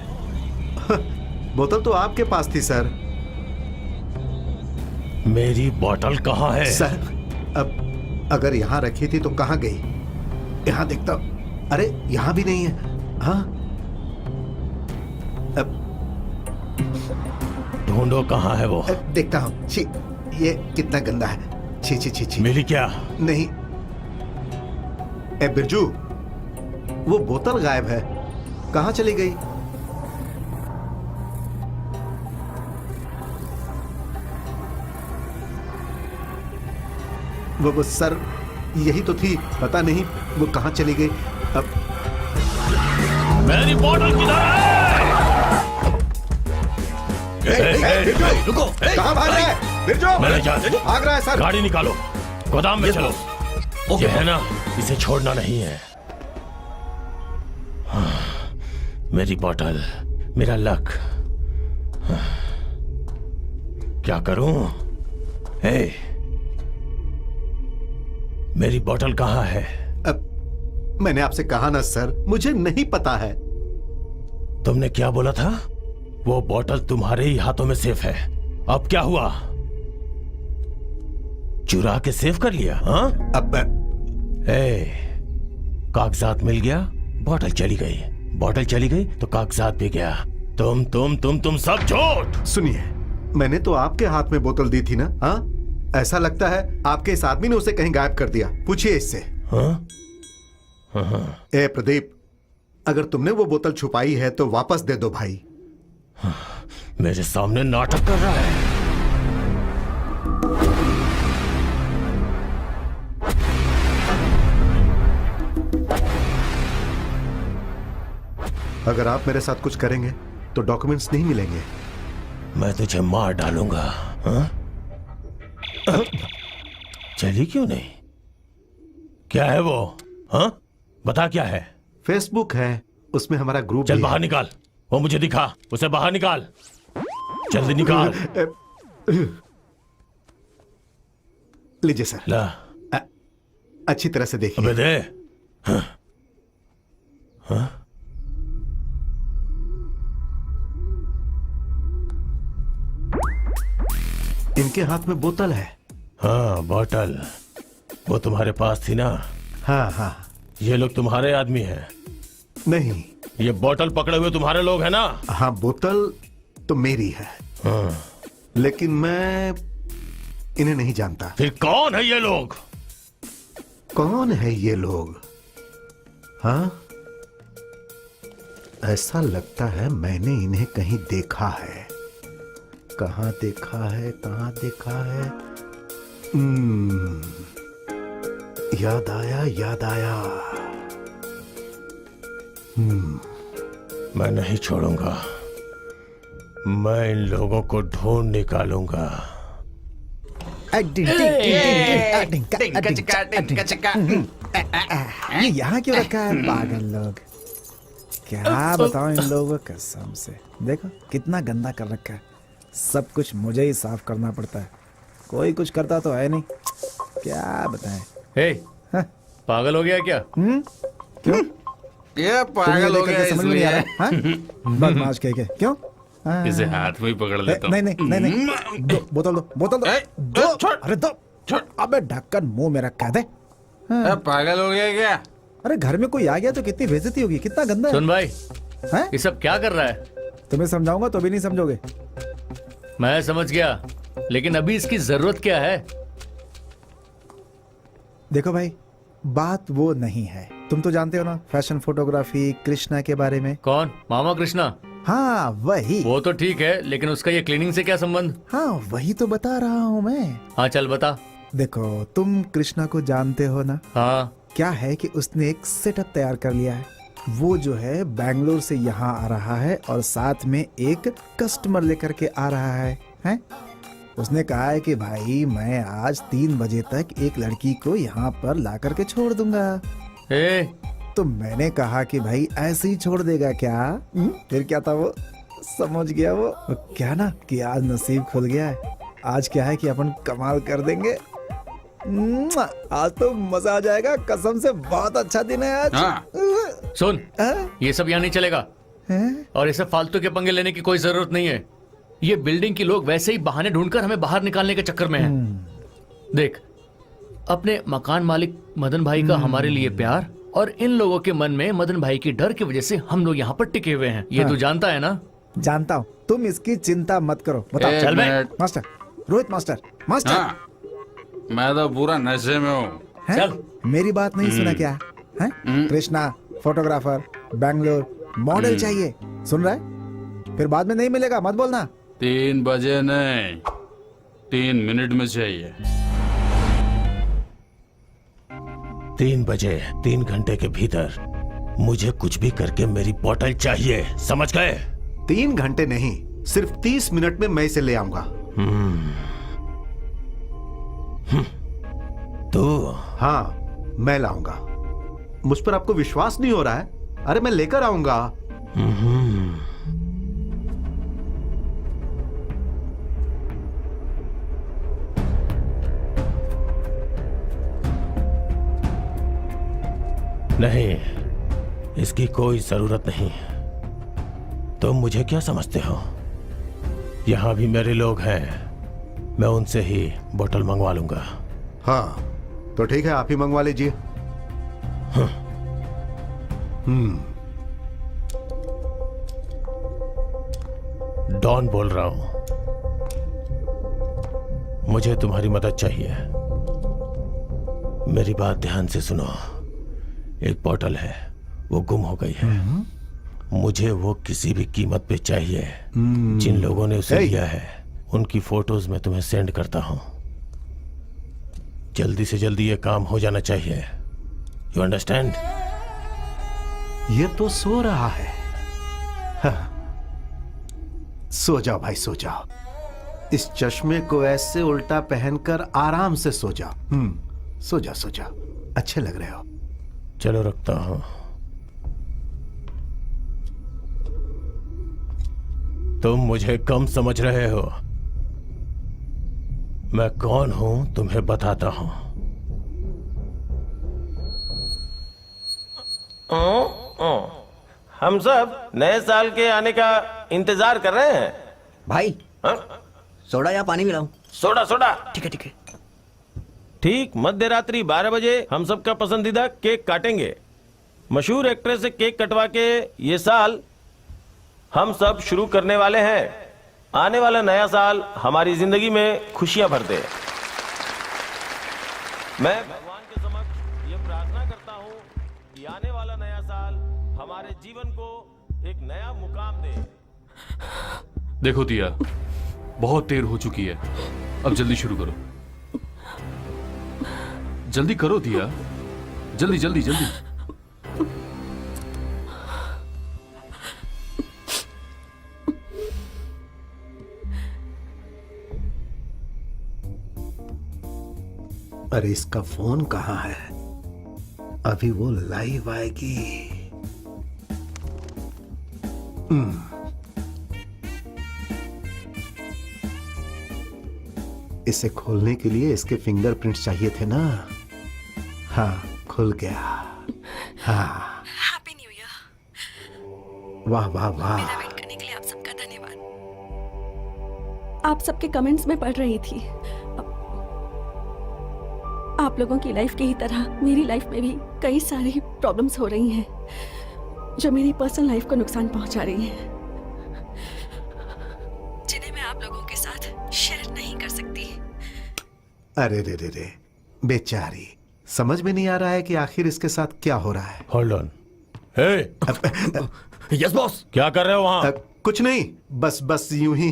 बोतल तो आपके पास थी सर। मेरी बोतल कहाँ है? सर अब अगर यहाँ रखी थी तो कहाँ गई? यहाँ देखता हूं। अरे यहाँ भी नहीं है। हाँ ढूंढो कहाँ है वो। देखता हूँ। छी, ये कितना गंदा है। छी छी छी छी। मिली क्या? नहीं। ए बिरजू, वो बोतल गायब है, कहाँ चली गई? वो सर यही तो थी, पता नहीं वो कहाँ चली गई। अब मेरी बोतल किधर है? रुको, कहाँ भाग रहा है? बिरजू, भाग रहा है सर। गाड़ी निकालो, गोदाम में चलो। ये है ना, इसे छोड़ना नहीं है। मेरी बोतल, मेरा लक। क्या करूं? हे, मेरी बोतल कहाँ है? अब मैंने आपसे कहा ना सर, मुझे नहीं पता है। तुमने क्या बोला था? वो बोतल तुम्हारे ही हाथों में सेफ है। अब क्या हुआ? चुरा के सेव कर लिया? हाँ? अब कागजात मिल गया, बोतल चली गई। बोतल चली गई तो कागजात भी गया। तुम सब झूठ। सुनिए, मैंने तो आपके हाथ में बोतल दी थी ना। हाँ, ऐसा लगता है आपके इस आदमी ने उसे कहीं गायब कर दिया। पूछिए इससे। हाँ? ए प्रदीप, अगर तुमने वो बोतल छुपाई है तो वापस दे दो भाई। मेरे सामने नाटक कर रहा है। अगर आप मेरे साथ कुछ करेंगे तो डॉक्यूमेंट्स नहीं मिलेंगे। मैं तुझे मार डालूंगा। हाँ? चली क्यों नहीं? क्या है वो? हाँ? बता क्या है? फेसबुक है, उसमें हमारा ग्रुप चल भी बाहर है। निकाल, वो मुझे दिखा, उसे बाहर निकाल, जल्दी निकाल। लीजिए सर। ला। अच्छी तरह से देखिए। अबे दे। हाँ? हाँ? इनके हाथ में बोतल है। हाँ, बोतल वो तुम्हारे पास थी ना? हाँ हाँ। ये लोग तुम्हारे आदमी हैं? नहीं। ये बोतल पकड़े हुए तुम्हारे लोग हैं ना? हाँ, बोतल तो मेरी है। हाँ। लेकिन मैं इन्हें नहीं जानता। फिर कौन है ये लोग? कौन है ये लोग? हाँ, ऐसा लगता है मैंने इन्हें कहीं देखा है। कहाँ देखा है, कहाँ देखा है? याद आया, याद आया। मैं नहीं छोड़ूंगा, मैं इन लोगों को ढूंढ निकालूंगा। ये यहाँ क्यों रखा है पागल लोग? क्या बताओ इन लोगों को, कसम से। देखो कितना गंदा कर रखा है। सब कुछ मुझे ही साफ करना पड़ता है, कोई कुछ करता तो है नहीं। क्या बताएं? हे, पागल हो गया क्या? क्यों? ये पागल हो गया समझ में नहीं आ रहा है? बदमाश कह के क्यों? इसे हाथ में ही पकड़ लेता हूँ। नहीं नहीं नहीं नहीं, दो बोतल दो, बोतल दो, दो। अरे दो। अबे ढक्कन मुंह में रखा दे। पागल हो गया क्या? अरे घर में कोई आ गया तो कितनी बेइज्जती होगी। कितना गंदा है। सुन भाई, हैं? ये सब क्या कर रहा है? तुम्हें समझाऊंगा तो भी नहीं समझोगे। मैं समझ गया, लेकिन अभी इसकी जरूरत क्या है? देखो भाई, बात वो नहीं है। तुम तो जानते हो ना फैशन फोटोग्राफी कृष्णा के बारे में। कौन? मामा कृष्णा? हाँ वही। वो तो ठीक है, लेकिन उसका ये क्लीनिंग से क्या संबंध? हाँ वही तो बता रहा हूँ मैं। हाँ चल बता। देखो तुम कृष्णा को जानते हो ना। हाँ। क्या है कि उसने एक सेटअप तैयार कर लिया है। वो जो है बैंगलोर से यहाँ आ रहा है और साथ में एक कस्टमर लेकर के आ रहा है, हैं? उसने कहा है कि भाई मैं आज 3 बजे तक एक लड़की को यहाँ पर ला करके छोड़ दूंगा। तो मैंने कहा कि भाई ऐसे ही छोड़ देगा क्या? फिर क्या था वो, समझ गया वो क्या ना कि आज नसीब खुल गया है। आज क्या है कि अपन कमाल कर देंगे। आज तो मजा आ जाएगा, कसम से बहुत अच्छा दिन है आज। हाँ। सुन, ये सब यहाँ नहीं चलेगा और इसे फालतू के पंगे लेने की कोई जरूरत नहीं है। ये बिल्डिंग के लोग वैसे ही बहाने ढूंढकर हमें बाहर निकालने के चक्कर में हैं। देख, अपने मकान मालिक मदन भाई का हमारे लिए प्यार और इन लोगों के मन में मदन भाई की डर की वजह से हम लोग यहाँ पर टिके हुए हैं। ये तू जानता है ना? जानता हूँ, तुम इसकी चिंता मत करो। बताओ। चल बे। Master, Rohit master, master. हाँ, मैं तो पूरा नशे में हूँ। चल। मेरी बात नहीं सुना क्या? हैं? कृष्णा फोटोग्राफर, बैंगलोर, मॉडल चाहिए। सुन रहा है? फिर बाद में नहीं मिलेगा, मत बोलना। 3 बजे नहीं, 3 मिनट में चाहिए। 3 बजे, 3 घंटे के भीतर मुझे कुछ भी करके मेरी बोतल चाहिए, समझ गए? 3 घंटे नहीं, सिर्फ 30 मिनट में मैं इसे ले आऊंगा। तो हाँ, मैं लाऊंगा। मुझ पर आपको विश्वास नहीं हो रहा है? अरे मैं लेकर आऊंगा। नहीं, इसकी कोई जरूरत नहीं। तुम मुझे क्या समझते हो? यहां भी मेरे लोग हैं, मैं उनसे ही बोतल मंगवा लूंगा। हाँ तो ठीक है, आप ही मंगवा लीजिए। डॉन बोल रहा हूं, मुझे तुम्हारी मदद चाहिए। मेरी बात ध्यान से सुनो। एक बोतल है, वो गुम हो गई है। मुझे वो किसी भी कीमत पे चाहिए। जिन लोगों ने उसे लिया है उनकी फोटोज मैं तुम्हें सेंड करता हूं। जल्दी से जल्दी ये काम हो जाना चाहिए। You understand? ये तो सो रहा है। हाँ। सो जाओ भाई, सो जाओ। इस चश्मे को ऐसे उल्टा पहनकर आराम से सो जाओ। सो जाओ, सो जाओ, अच्छे लग रहे हो। चलो रखता हूं। तुम मुझे कम समझ रहे हो। मैं कौन हूं तुम्हें बताता हूं। हम सब नए साल के आने का इंतजार कर रहे हैं। भाई सोडा या पानी मिलाऊं? Soda soda. ठीक है ठीक है। ठीक मध्य रात्रि 12 बजे हम सबका पसंदीदा केक काटेंगे। मशहूर एक्ट्रेस से केक कटवा के ये साल हम सब शुरू करने वाले हैं। आने वाला नया साल हमारी जिंदगी में खुशियां भर दे। मैं भगवान के समक्ष ये प्रार्थना करता हूं कि आने वाला नया साल हमारे जीवन को एक नया मुकाम दे। देखो दिया, बहुत देर हो चुकी है, अब जल्दी शुरू करो। जल्दी करो दिया, जल्दी जल्दी जल्दी। अरे इसका फोन कहाँ है? अभी वो लाइव आएगी। इसे खोलने के लिए इसके फिंगरप्रिंट्स चाहिए थे ना। हाँ, खुल गया। हाँ, हैप्पी न्यू ईयर। वाह वाह वाह। मेरा वेट करने के लिए आप सबका धन्यवाद। आप सबके कमेंट्स में पढ़ रही थी। आप लोगों की लाइफ की ही तरह मेरी लाइफ में भी कई सारी प्रॉब्लम्स हो रही हैं जो मेरी पर्सनल लाइफ को नुकसान पहुंचा रही हैं, जिन्हें मैं आप लोगों के साथ अरे रे रे रे, बेचारी, समझ में नहीं आ रहा है कि आखिर इसके साथ क्या हो रहा है। Hold on. Hey, yes boss. क्या कर रहे हो वहां? कुछ नहीं, बस यूं ही।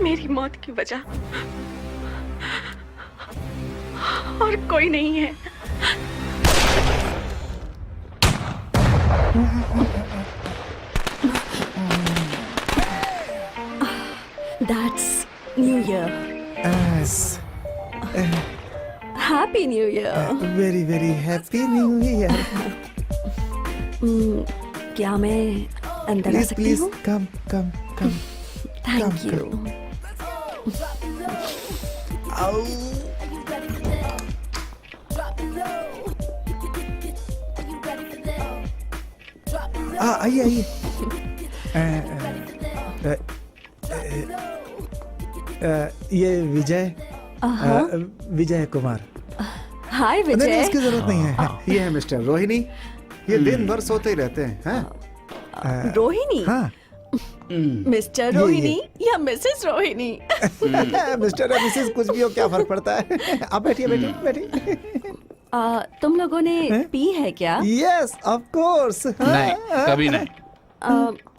मेरी मौत की वजह और कोई नहीं है। That's New Year. Happy New Year. Very very happy new year. क्या मैं अंदर आ प्लीज सकती प्लीज हूँ? Come come come. Thank you. आइए आइए। ये विजय, विजय कुमार। हाय नहीं विजय। इसकी जरूरत नहीं है। ये है मिस्टर रोहिणी। ये दिन भर सोते ही रहते हैं। हाँ रोहिणी। हाँ। मिस्टर ये। रोहिणी या मिसेस रोहिणी? मिस्टर या मिसेस कुछ भी हो, क्या फर्क पड़ता है। आप बैठिए बैठिए बैठिए। तुम लोगों ने पी है क्या? Yes of course. नहीं, कभी नहीं।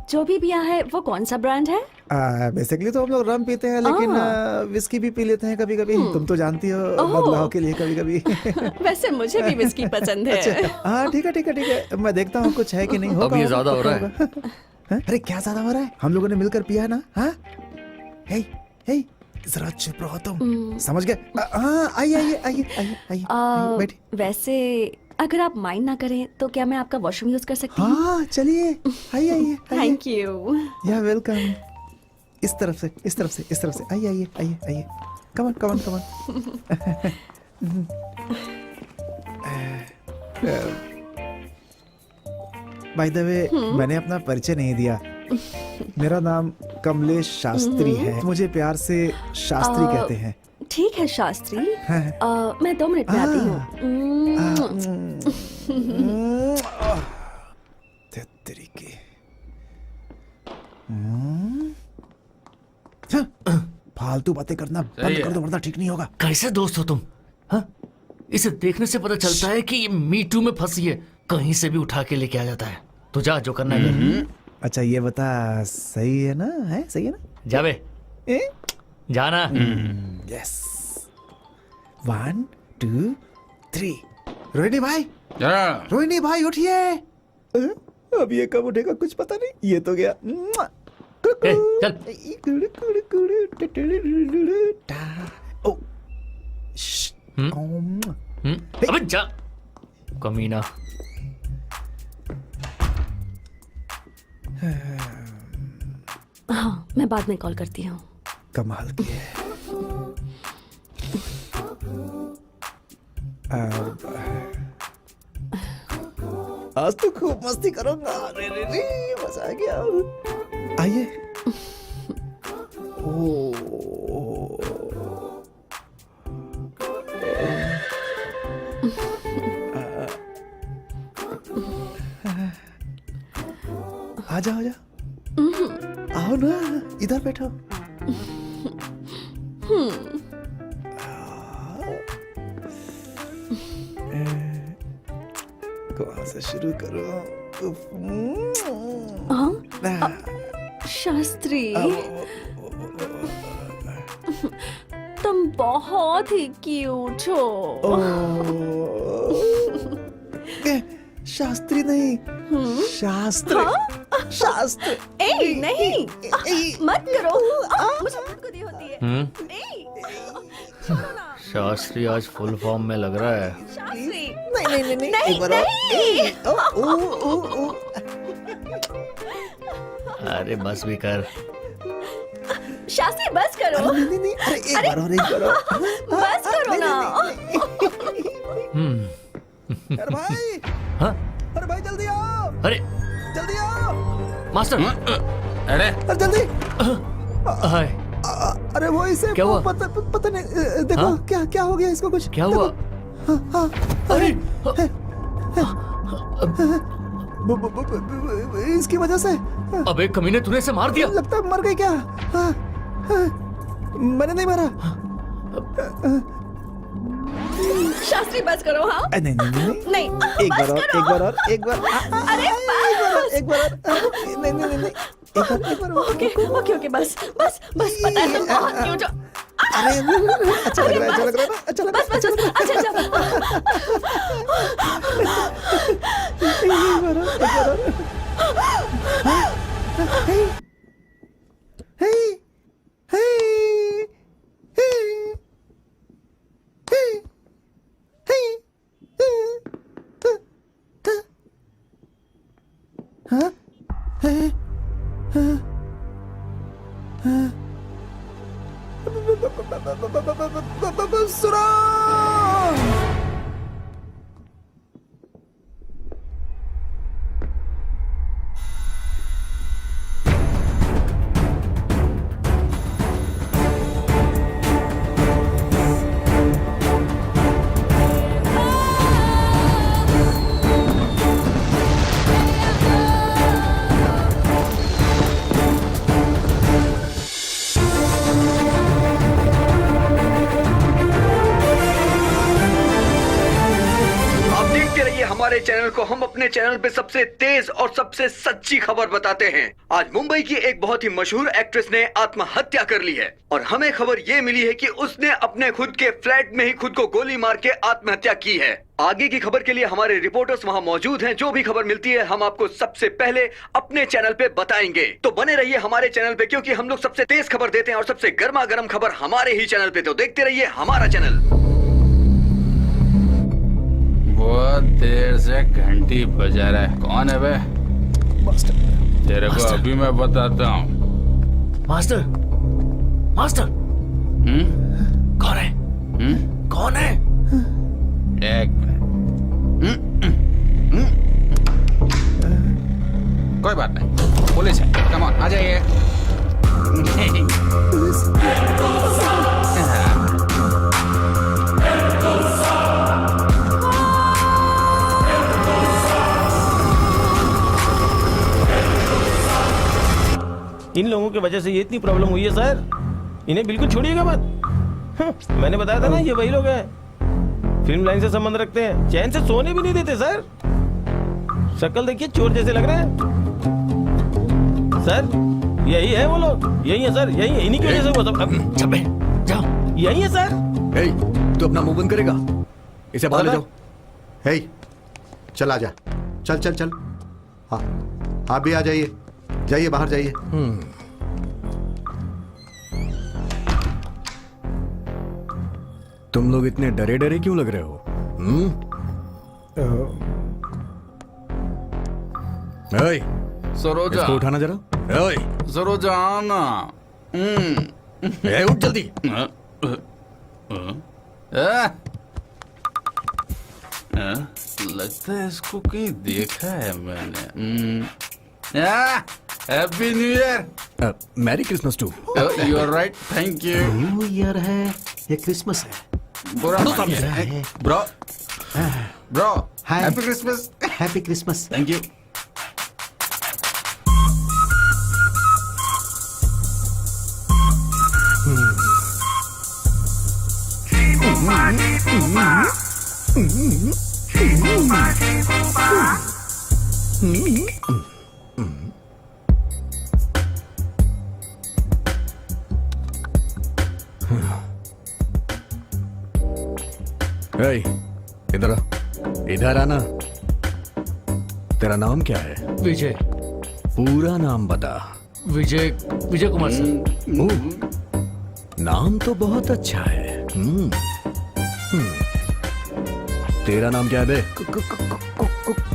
जो भी पिया है वो कौन सा ब्रांड है? बेसिकली तो हम लोग रम पीते हैं, लेकिन विस्की भी पी लेते हैं कभी कभी। तुम तो जानती हो, बदलाव के लिए कभी कभी। वैसे मुझे भी विस्की पसंद है। हाँ ठीक है ठीक है ठीक है, मैं देखता हूँ कुछ है कि नहीं। अब ये ज्यादा हो रहा है। हाँ? अरे क्या ज्यादा हो रहा है? हम लोगों ने मिलकर पिया है ना। हाँ हे हे, जरा चुप रहो तुम। समझ गए? हाँ आइए आइए आइए आइए आइए बैठिए। वैसे अगर आप माइंड ना करें तो क्या मैं आपका वॉशरूम यूज कर सकती हूँ? हाँ चलिए, आइए आइए। Thank you. या वेलकम। इस तरफ से इस तरफ से इस तरफ से आइए आइए आइए आइए। Come on come on come on. By the way, मैंने अपना परिचय नहीं दिया। मेरा नाम कमलेश शास्त्री है। मुझे प्यार से शास्त्री कहते हैं। ठीक है शास्त्री। हाँ। मैं 2 मिनट में आती हूँ। तेरी की। फालतू बातें करना बंद कर दो वरना ठीक नहीं होगा। कैसे दोस्त हो तुम? हाँ? इसे देखने से पता चलता है कि ये मीटू में फंसी है। कहीं से भी उठा के लेके आ जाता है। तो जा, जो करना है। अच्छा ये बता, सही है ना? है सही है ना? जावे जाना। यस। 1 2 3। रोहिणी भाई, रोहिणी भाई उठिए। अब ये कब उठेगा कुछ पता नहीं। ये तो गया। चल। ओ, अबे जा, कमीना। हाँ, मैं बाद में कॉल करती हूँ। कमाल की है। आज तो खूब मस्ती करूंगा। रे रे रे, मजा आ गया। आइए। आ जाओ आ जाओ। आओ ना, इधर बैठो। कहाँ से शुरू करूं? शास्त्री, तुम बहुत ही क्यूट हो। शास्त्री नहीं, शास्त्र। शास्त्र। ए नहीं, मत करो। मुझे खुद होती है। छोड़ो ना। शास्त्री आज फुल फॉर्म में लग रहा है। शास्त्री, नहीं नहीं नहीं, नहीं, एक बार और। अरे बस भी कर। शास्त्री बस करो। नहीं नहीं, अरे एक बार और, एक बार और। बस करो ना। अरे भाई, हाँ? अरे भाई जल्दी आओ, अरे जल्दी आओ। मास्टर, अरे अरे जल्दी। हाय, अरे वो इसे क्या हुआ? पता नहीं। देखो हाँ? क्या क्या हो गया इसको कुछ। क्या हुआ? हाँ हाँ। अरे इसकी वजह से अबे कमीने तूने इसे मार दिया। लगता है मर गई क्या? मैंने नहीं मारा। शास्त्री बस करो। हाँ नहीं नहीं नहीं नहीं, एक बार और, एक बार और, एक बार। अरे एक बार और। नहीं नहीं नहीं, एक बार और। ओके ओके ओके, बस बस बस, पता है तुम बहुत क्यूट हो। अरे अच्छा लग रहा है, अच्छा लग रहा है ना, अच्छा लग रहा है। बस बस बस, अच्छा अच्छा। एक बार और, एक बार और। हे हे हे हे हाँ सुरा। हमारे चैनल को। हम अपने चैनल पे सबसे तेज और सबसे सच्ची खबर बताते हैं। आज मुंबई की एक बहुत ही मशहूर एक्ट्रेस ने आत्महत्या कर ली है और हमें खबर ये मिली है कि उसने अपने खुद के फ्लैट में ही खुद को गोली मार के आत्महत्या की है। आगे की खबर के लिए हमारे रिपोर्टर्स वहां मौजूद हैं। जो भी खबर मिलती है हम आपको सबसे पहले अपने चैनल पे बताएंगे। तो बने रहिए हमारे चैनल पे, क्योंकि हम लोग सबसे तेज खबर देते हैं और सबसे गर्मा गर्म खबर हमारे ही चैनल पे। तो देखते रहिए हमारा चैनल। बहुत देर से घंटी बजा रहा है। कौन है बे? तेरे को अभी मैं बताता हूँ। मास्टर मास्टर, कौन है? कौन है? एक मिनट। कोई बात नहीं, पुलिस है। कम ऑन, आ जाइए। इन लोगों की वजह से ये इतनी प्रॉब्लम हुई है सर। इन्हें बिल्कुल छोड़िएगा मत। मैंने बताया था ना, ये वही लोग हैं, फिल्म लाइन से संबंध रखते हैं, चैन से सोने भी नहीं देते सर। शक्ल देखिए, चोर जैसे लग रहे हैं सर। यही है वो लोग, यही है सर, यही, इन्हीं की वजह से वो सब। चुप है, जाओ। यही है सर। तू अपना मुंह बंद करेगा? इसे बाहर ले जाओ। हे, चल आ जा, चल चल चल। हाँ, आप भी आ जाइए, जाइए बाहर जाइए। तुम लोग इतने डरे डरे क्यों लग रहे हो? ओए, सरोजा, इसको उठाना जरा। ओए, सरोजा आना। उठ जल्दी। लगता है इसको कहीं देखा है मैंने। Happy new year. Merry Christmas too. You are right, thank you. New year है या क्रिसमस है? बुरा bro bro, happy Christmas. Happy Christmas. Thank you. इधर आ, इधर आना। तेरा नाम क्या है? विजय। पूरा नाम बता। विजय, विजय कुमार सर। ओह, नाम तो बहुत अच्छा है। तेरा नाम क्या है बे?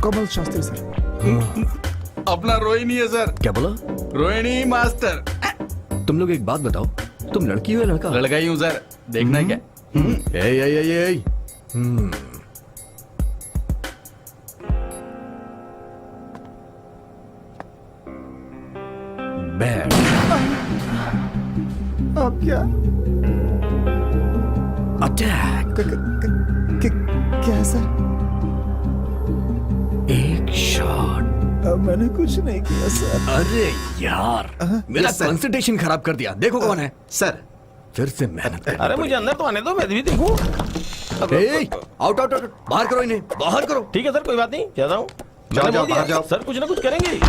कमल शास्त्री सर। अपना रोहिणी है सर। क्या बोला? रोहिणी मास्टर। तुम लोग एक बात बताओ, तुम लड़की हो या लड़का? लड़का ही हूँ सर, देखना है क्या? ए, बैड। अब क्या? अटैक। क्या है सर? एक शॉट मैंने कुछ नहीं किया सर। अरे यार, मेरा यस, सर। कंसंट्रेशन खराब कर दिया। देखो कौन है। सर फिर से मेहनत करनी अरे मुझे अंदर तो आने दो, मैं भी देखूं। पड़ेगी। ए, आउट आउट आउट, बाहर करो इन्हें, बाहर करो। ठीक है सर, कोई बात नहीं, जाता हूँ। जाओ, मैंने बोल दिया, बाहर जाओ। सर कुछ ना कुछ करेंगे।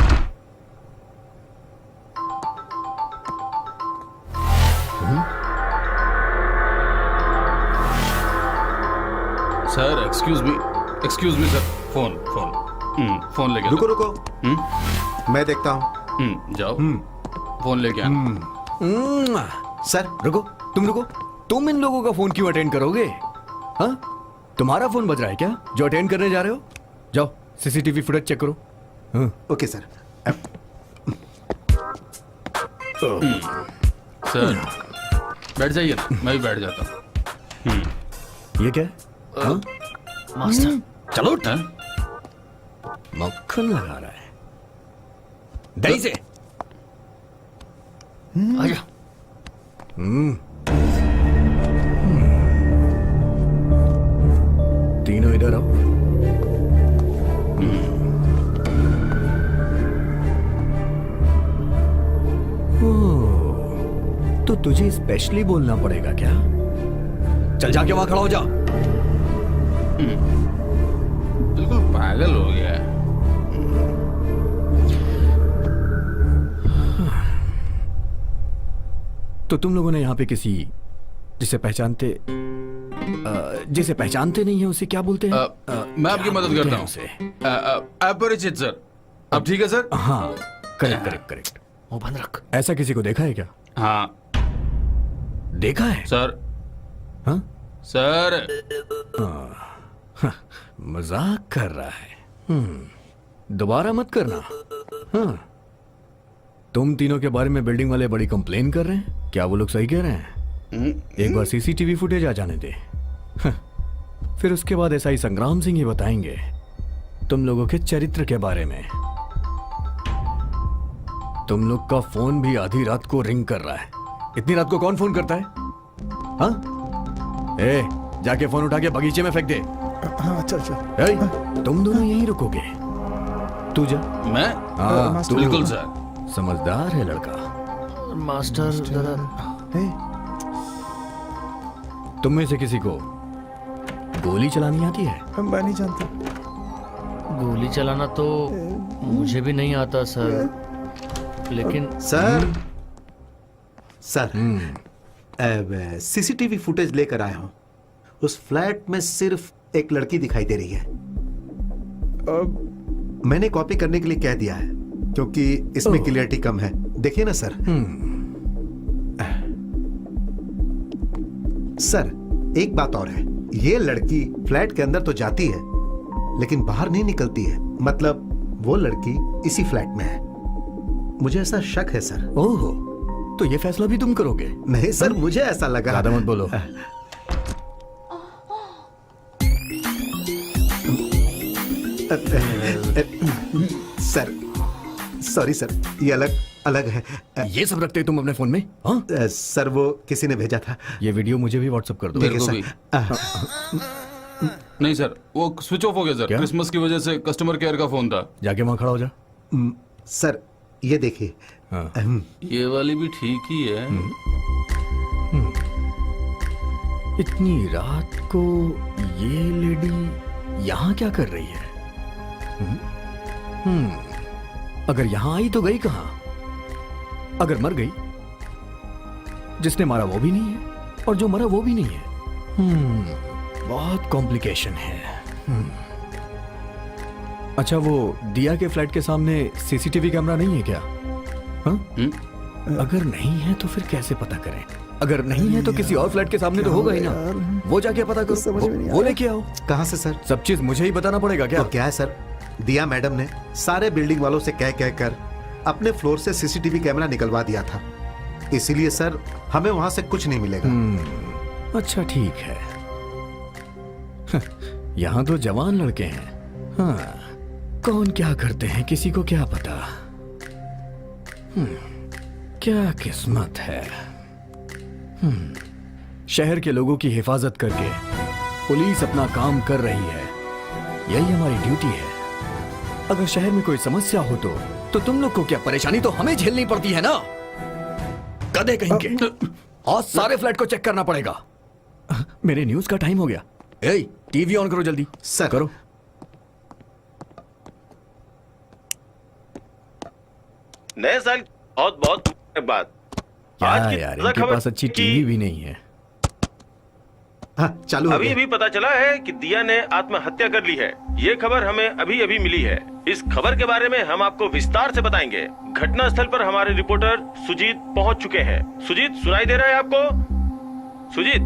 Sir excuse me sir. Phone phone phone लेके रुको रुको, मैं देखता हूँ। जाओ फोन लेके आना। सर रुको, तुम रुको। तुम इन लोगों का फोन क्यों अटेंड करोगे? हाँ, तुम्हारा फोन बज रहा है क्या जो अटेंड करने जा रहे हो? जाओ सीसीटीवी फुटेज चेक करो। हाँ। Okay sir. सर बैठ जाइए ना, मैं भी बैठ जाता हूँ। ये क्या है? हाँ? मास्टर, चलो उठ। हाँ? मक्खन लगा रहा है। दही से। आजा। तीनों इधर आओ। ओह, तो तुझे स्पेशली बोलना पड़ेगा क्या? चल जाके वहां खड़ा हो जा। बिल्कुल पागल हो गया है। तो तुम लोगों ने यहाँ पे किसी जिसे पहचानते नहीं है उसे क्या बोलते हैं? मैं आपकी क्या मदद बोलते करता हैं हूँ। उसे? अपरिचित सर। अब ठीक है सर? हाँ, करेक्ट करेक्ट करेक्ट। वो बंद रख। ऐसा किसी को देखा है क्या? हाँ देखा है? सर। हाँ? सर मजाक कर रहा है। दोबारा मत करना। हाँ, तुम तीनों के बारे में बिल्डिंग वाले बड़ी कंप्लेन कर रहे हैं। क्या वो लोग सही कह रहे हैं? एक बार सीसीटीवी फुटेज आ जाने दे। हाँ, फिर उसके बाद एसआई संग्राम सिंह ही बताएंगे तुम लोगों के चरित्र के बारे में। तुम लोग का फोन भी आधी रात को रिंग कर रहा है। इतनी रात को कौन फोन करता है? हाँ? ए, जाके फोन उठा के बगीचे में फेंक दे। हाँ चल चल। ए, तुम दोनों यहीं रुकोगे। तू जा। मैं? हाँ, तू बिल्कुल सर। समझदार है लड़का। मास्टर जरा तुम में से किसी को गोली चलानी आती है? मैं नहीं जानता। गोली चलाना तो मुझे भी नहीं आता सर, लेकिन सर सर सीसीटीवी फुटेज लेकर आया हूं। उस फ्लैट में सिर्फ एक लड़की दिखाई दे रही है। मैंने कॉपी करने के लिए कह दिया है क्योंकि इसमें क्लियरिटी कम है। देखिए ना सर। सर एक बात और है, ये लड़की फ्लैट के अंदर तो जाती है लेकिन बाहर नहीं निकलती है। मतलब वो लड़की इसी फ्लैट में है। मुझे ऐसा शक है सर। ओह, तो ये फैसला भी तुम करोगे? नहीं सर, मुझे ऐसा लगा। ज्यादा मत बोलो। सर सॉरी सर, ये अलग है। ये सब रखते तुम अपने फोन में? हाँ? सर वो किसी ने भेजा था। ये वीडियो मुझे भी व्हाट्सएप कर दो। ठीक है मेरे को सर। नहीं सर, वो स्विच ऑफ हो गया सर। क्या? क्रिसमस की वजह से कस्टमर केयर का फोन था। जाके वहां खड़ा हो जा। सर ये देखिए। हाँ। ये वाली भी ठीक ही है। इतनी रात को ये लेडी यहाँ क्या कर रही है? अगर यहां आई तो गई कहां? अगर मर गई, जिसने मारा वो भी नहीं है और जो मरा वो भी नहीं है। बहुत कॉम्प्लिकेशन है। अच्छा, वो दिया के फ्लैट के सामने सीसीटीवी कैमरा नहीं है क्या? हाँ? अगर नहीं है तो फिर कैसे पता करें? अगर नहीं है तो किसी और फ्लैट के सामने तो होगा ही ना। वो जाके पता करो, वो लेके आओ। कहां से सर? सब चीज मुझे ही बताना पड़ेगा क्या? तो क्या है सर, दिया मैडम ने सारे बिल्डिंग वालों से कह कर अपने फ्लोर से सीसीटीवी कैमरा निकलवा दिया था। इसीलिए सर हमें वहां से कुछ नहीं मिलेगा। अच्छा ठीक है। यहाँ तो जवान लड़के हैं। हाँ, कौन क्या करते हैं किसी को क्या पता। क्या किस्मत है। शहर के लोगों की हिफाजत करके पुलिस अपना काम कर रही है। यही हमारी ड्यूटी है। अगर शहर में कोई समस्या हो तो तुम लोग को क्या परेशानी तो हमें झेलनी पड़ती है ना। गधे कहीं के। आज सारे फ्लैट को चेक करना पड़ेगा। मेरे न्यूज का टाइम हो गया। ए, टीवी ऑन करो जल्दी। सर। करो। नए साल बहुत बहुत बाद क्या आज की यार, ताज़ा इनके खबर पास अच्छी कि टीवी भी नहीं है। हाँ, चालू हो अभी गया। अभी पता चला है कि दिया ने आत्महत्या कर ली है। ये खबर हमें अभी अभी मिली है। इस खबर के बारे में हम आपको विस्तार से बताएंगे। घटना स्थल पर हमारे रिपोर्टर सुजीत पहुंच चुके हैं। सुजीत, सुनाई दे रहा है आपको? सुजीत,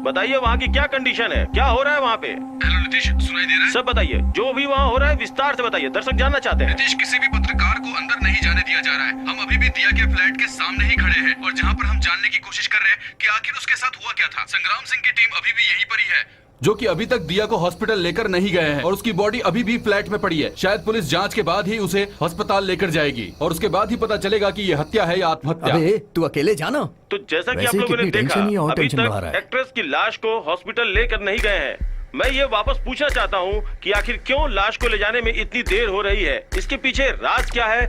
बताइए वहाँ की क्या कंडीशन है, क्या हो रहा है वहाँ पे? हेलो नीतीश, सुनाई दे रहा है? सब बताइए, जो भी वहाँ हो रहा है विस्तार से बताइए, दर्शक जानना चाहते हैं। नीतीश, किसी भी पत्रकार को अंदर नहीं जाने दिया जा रहा है। हम अभी भी दिया के फ्लैट के सामने ही खड़े हैं और जहाँ पर हम जानने की कोशिश कर रहे हैं कि आखिर उसके साथ हुआ क्या था। संग्राम सिंह की टीम अभी भी यहीं पर ही है, जो कि अभी तक दिया को हॉस्पिटल लेकर नहीं गए हैं और उसकी बॉडी अभी भी फ्लैट में पड़ी है। शायद पुलिस जांच के बाद ही उसे अस्पताल लेकर जाएगी और उसके बाद ही पता चलेगा कि ये हत्या है या आत्महत्या। अबे तू अकेले जाना। तो जैसा कि आप वैसे लोगों ने कितनी देखा, टेंशन ही और अभी टेंशन बढ़ा रहा तक है। एक्ट्रेस की लाश को हॉस्पिटल लेकर नहीं गए हैं। मैं ये वापस पूछना चाहता हूँ कि आखिर क्यों लाश को ले जाने में इतनी देर हो रही है? इसके पीछे राज क्या है?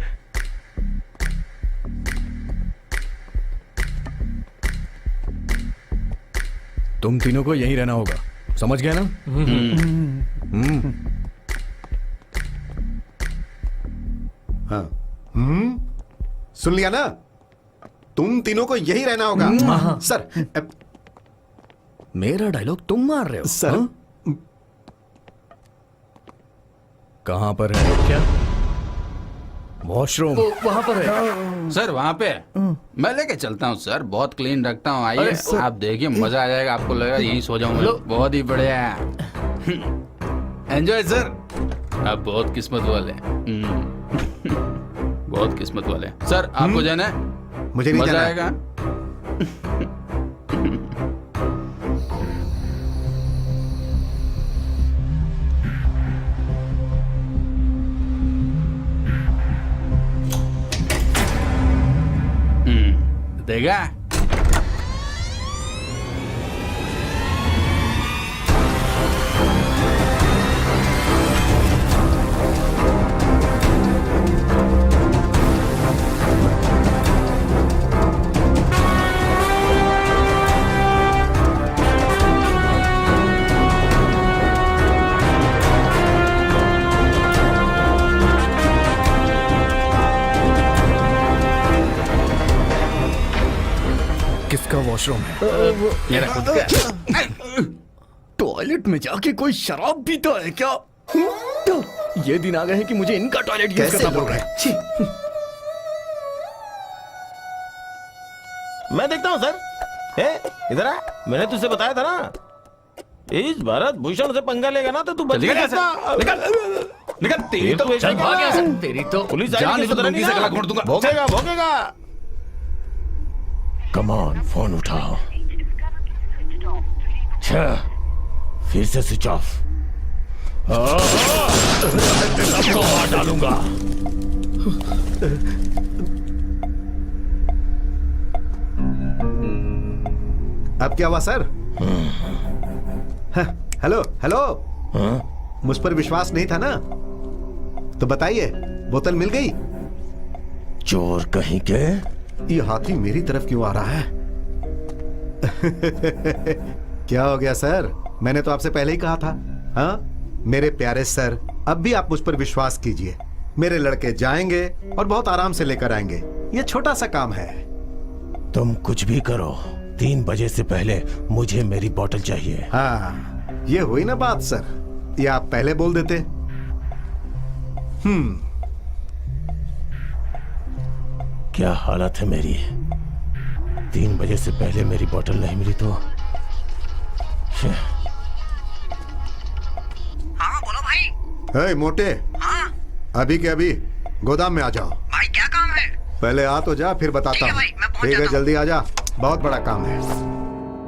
तुम तीनों को यहीं रहना होगा, समझ गए ना? हाँ। सुन लिया ना? तुम तीनों को यही रहना होगा। सर। मेरा डायलॉग तुम मार रहे हो सर। हाँ? कहां पर है? क्या? वॉशरूम वहां पर है। सर वहाँ पे मैं लेके चलता हूँ सर, बहुत क्लीन रखता हूँ। आइए सर। आप देखिए, मजा आ जाएगा आपको, लगेगा यहीं सो जाऊंगा। बहुत ही बढ़िया। Enjoy sir. आप बहुत किस्मत वाले हैं। बहुत किस्मत वाले हैं। सर आपको जाना है? मुझे नहीं मजा जाना है। आएगा। देगा। किसका वॉशरूम है? मेरा खुद का। टॉयलेट में जाके कोई शराब पीता है क्या? ये दिन आ गए हैं कि मुझे इनका टॉयलेट यूज कैसे करना पड़ लोग रहा हैं? है। छी। मैं देखता हूँ सर। इधर आ, मैंने तुझसे बताया था ना, इस भरत भूषण से पंगा लेगा ना तो तू बच निकल नहीं यहाँ से। सकता। निकल तेरी तो ऐसे चल ही भाग यहाँ करेगा। से। तेरी तो पुलिस जान आएगी नहीं तो सुधर लुंगी से गला घोंट दूंगा। भोगेगा भोगेगा। कम ऑन, फोन उठाओ। फिर से स्विच ऑफ। सबको मार डालूंगा। अब क्या हुआ सर? हाँ, हेलो हेलो। मुझ पर विश्वास नहीं था ना? तो बताइए, बोतल मिल गई? चोर कहीं के। ये हाथी मेरी तरफ क्यों आ रहा है? क्या हो गया सर? मैंने तो आपसे पहले ही कहा था। हाँ मेरे प्यारे सर, अब भी आप मुझ पर विश्वास कीजिए। मेरे लड़के जाएंगे और बहुत आराम से लेकर आएंगे। ये छोटा सा काम है। तुम कुछ भी करो, 3 बजे से पहले मुझे मेरी बोतल चाहिए। हाँ ये हुई ना बात सर, ये आप पहले बोल देते। क्या हालत है मेरी? 3 बजे से पहले मेरी बोतल नहीं मिली तो हाँ बोलो भाई। हे मोटे, हाँ अभी के अभी गोदाम में आ जाओ। भाई क्या काम है? पहले आ तो जा, फिर बताता ठीक है हूँ। भाई, मैं पहुंच ठीक है, जाता हूँ। जल्दी आ जा, बहुत बड़ा काम है।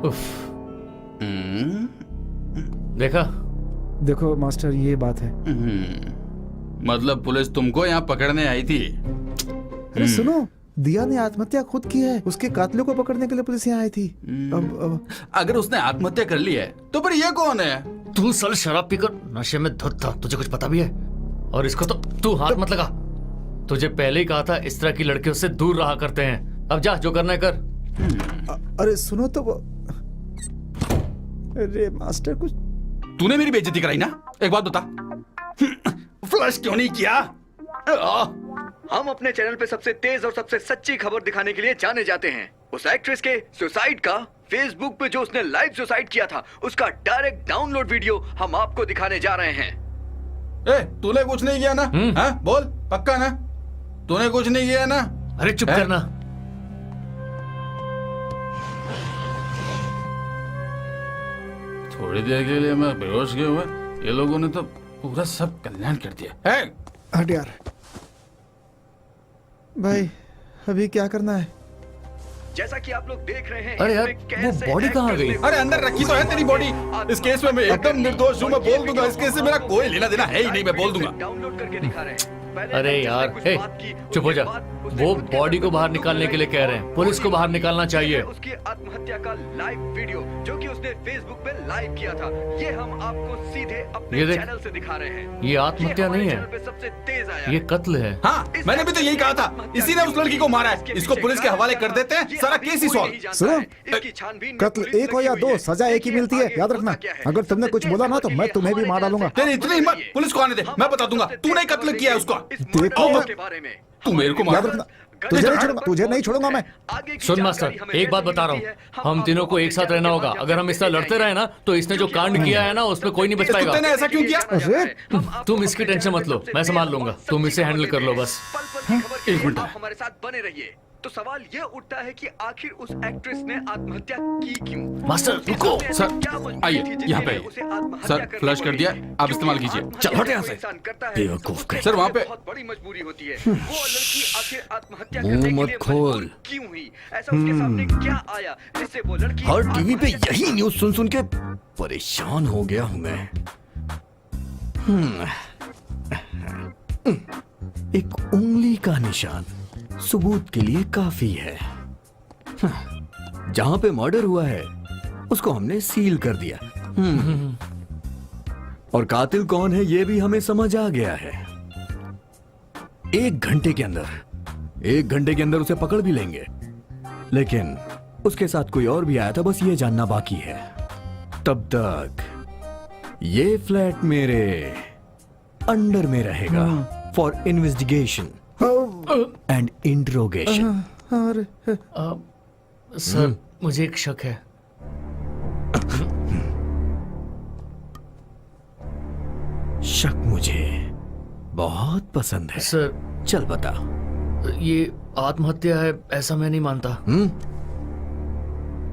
उफ। देखा? देखो मास्टर, ये बात है। मतलब पुलिस तुमको यहाँ पकड़ने आई थी? अरे सुनो, दिया ने आत्महत्या खुद की है। उसके कातिलों को पकड़ने के लिए पुलिस यहाँ आई थी। अब अगर उसने आत्महत्या कर ली है तो फिर ये कौन है? तू साल शराब पीकर नशे में धुत था, तुझे कुछ पता भी है? और इसको तो तू हाथ मत लगा। तुझे पहले ही कहा था इस तरह की लड़कियों से दूर रहा करते हैं। अब जा, जो करना है कर। अरे सुनो तो वो, अरे मास्टर कुछ। तूने मेरी बेइज्जती कराई ना? एक बात बता, फ्लश क्यों नहीं किया? हम अपने चैनल पे सबसे तेज और सबसे सच्ची खबर दिखाने के लिए जाने जाते हैं। उस एक्ट्रेस के सुसाइड का, फेसबुक पे जो उसने लाइव सुसाइड किया था, उसका डायरेक्ट डाउनलोड वीडियो हम आपको दिखाने जा रहे हैं। तूने कुछ नहीं किया ना? हाँ? बोल, पक्का ना? तूने कुछ नहीं किया ना? अरे चुप करना। थोड़ी देर के लिए मैं बेहोश गया हुआ, ये लोगों ने तो पूरा सब कल्याण कर दिया है। हट यार भाई, अभी क्या करना है? जैसा कि आप लोग देख रहे हैं, अरे यार, वो बॉडी कहाँ गई? अरे अंदर रखी तो है तेरी बॉडी। इस केस में मैं एकदम निर्दोष हूँ, मैं बोल दूंगा। इस केस से मेरा कोई लेना देना है ही नहीं, मैं बोल दूंगा। डाउनलोड करके दिखा रहे हैं। अरे यार, हे, चुप हो जा। वो बॉडी को बाहर निकालने के लिए कह रहे हैं, पुलिस को बाहर निकालना चाहिए। उसकी आत्महत्या का लाइव वीडियो जो कि उसने फेसबुक पे लाइव किया था, ये हम आपको सीधे अपने चैनल से दिखा रहे हैं। ये आत्महत्या नहीं है, सबसे तेज आया, ये कत्ल है। हाँ, मैंने भी तो यही कहा था। इसी ने उस लड़की को मारा है। इसको पुलिस के हवाले कर देते हैं, सारा केस ही सॉल्व। सुनो, कत्ल एक हो या दो, सजा एक ही मिलती है, याद रखना। अगर तुमने कुछ बोला ना तो मैं तुम्हें भी मार डालूंगा। तेरी इतनी हिम्मत, पुलिस को आने दे, मैं बता दूंगा। तूने कत्ल किया है उसको। देखो के बारे में तू मेरे को याद रखना, तुझे नहीं छोड़ूंगा मैं। सुन मास्टर, एक बात बता रहा हूँ, हम तीनों को एक साथ रहना होगा। अगर हम इस तरह लड़ते रहे ना तो इसने जो कांड किया है ना उसमें कोई नहीं बच पाएगा। तूने ऐसा क्यों किया? अरे तुम इसकी टेंशन मत लो, मैं संभाल लूंगा। तुम इसे हैंडल कर लो बस। एक मिनट, हमारे साथ बने रहिए। तो सवाल ये उठता है कि आखिर उस एक्ट्रेस ने आत्महत्या की क्यों? मास्टर रुको। सर आइए, यहाँ पे आइए। सर फ्लश कर दिया, आप इस्तेमाल कीजिए। चल हट यहाँ से। बेवकूफ कहीं। सर वहाँ पे बहुत बड़ी मजबूरी होती है। वो लड़की आखिर आत्महत्या करने के मुंह मत लिए खोल। मजबूर क्यों हुई? ऐसा उसके सामने क्या आया जिससे वो लड़की हर टीवी पे यही न्यूज सुन सुन के परेशान हो गया हूं मैं। एक उंगली का निशान सबूत के लिए काफी है। जहां पे मर्डर हुआ है उसको हमने सील कर दिया। और कातिल कौन है ये भी हमें समझ आ गया है। एक घंटे के अंदर उसे पकड़ भी लेंगे। लेकिन उसके साथ कोई और भी आया था, बस ये जानना बाकी है। तब तक ये फ्लैट मेरे अंडर में रहेगा for investigation and interrogation. Sir मुझे एक शक है। शक मुझे बहुत पसंद है। सर चल बता। ये आत्महत्या है ऐसा मैं नहीं मानता।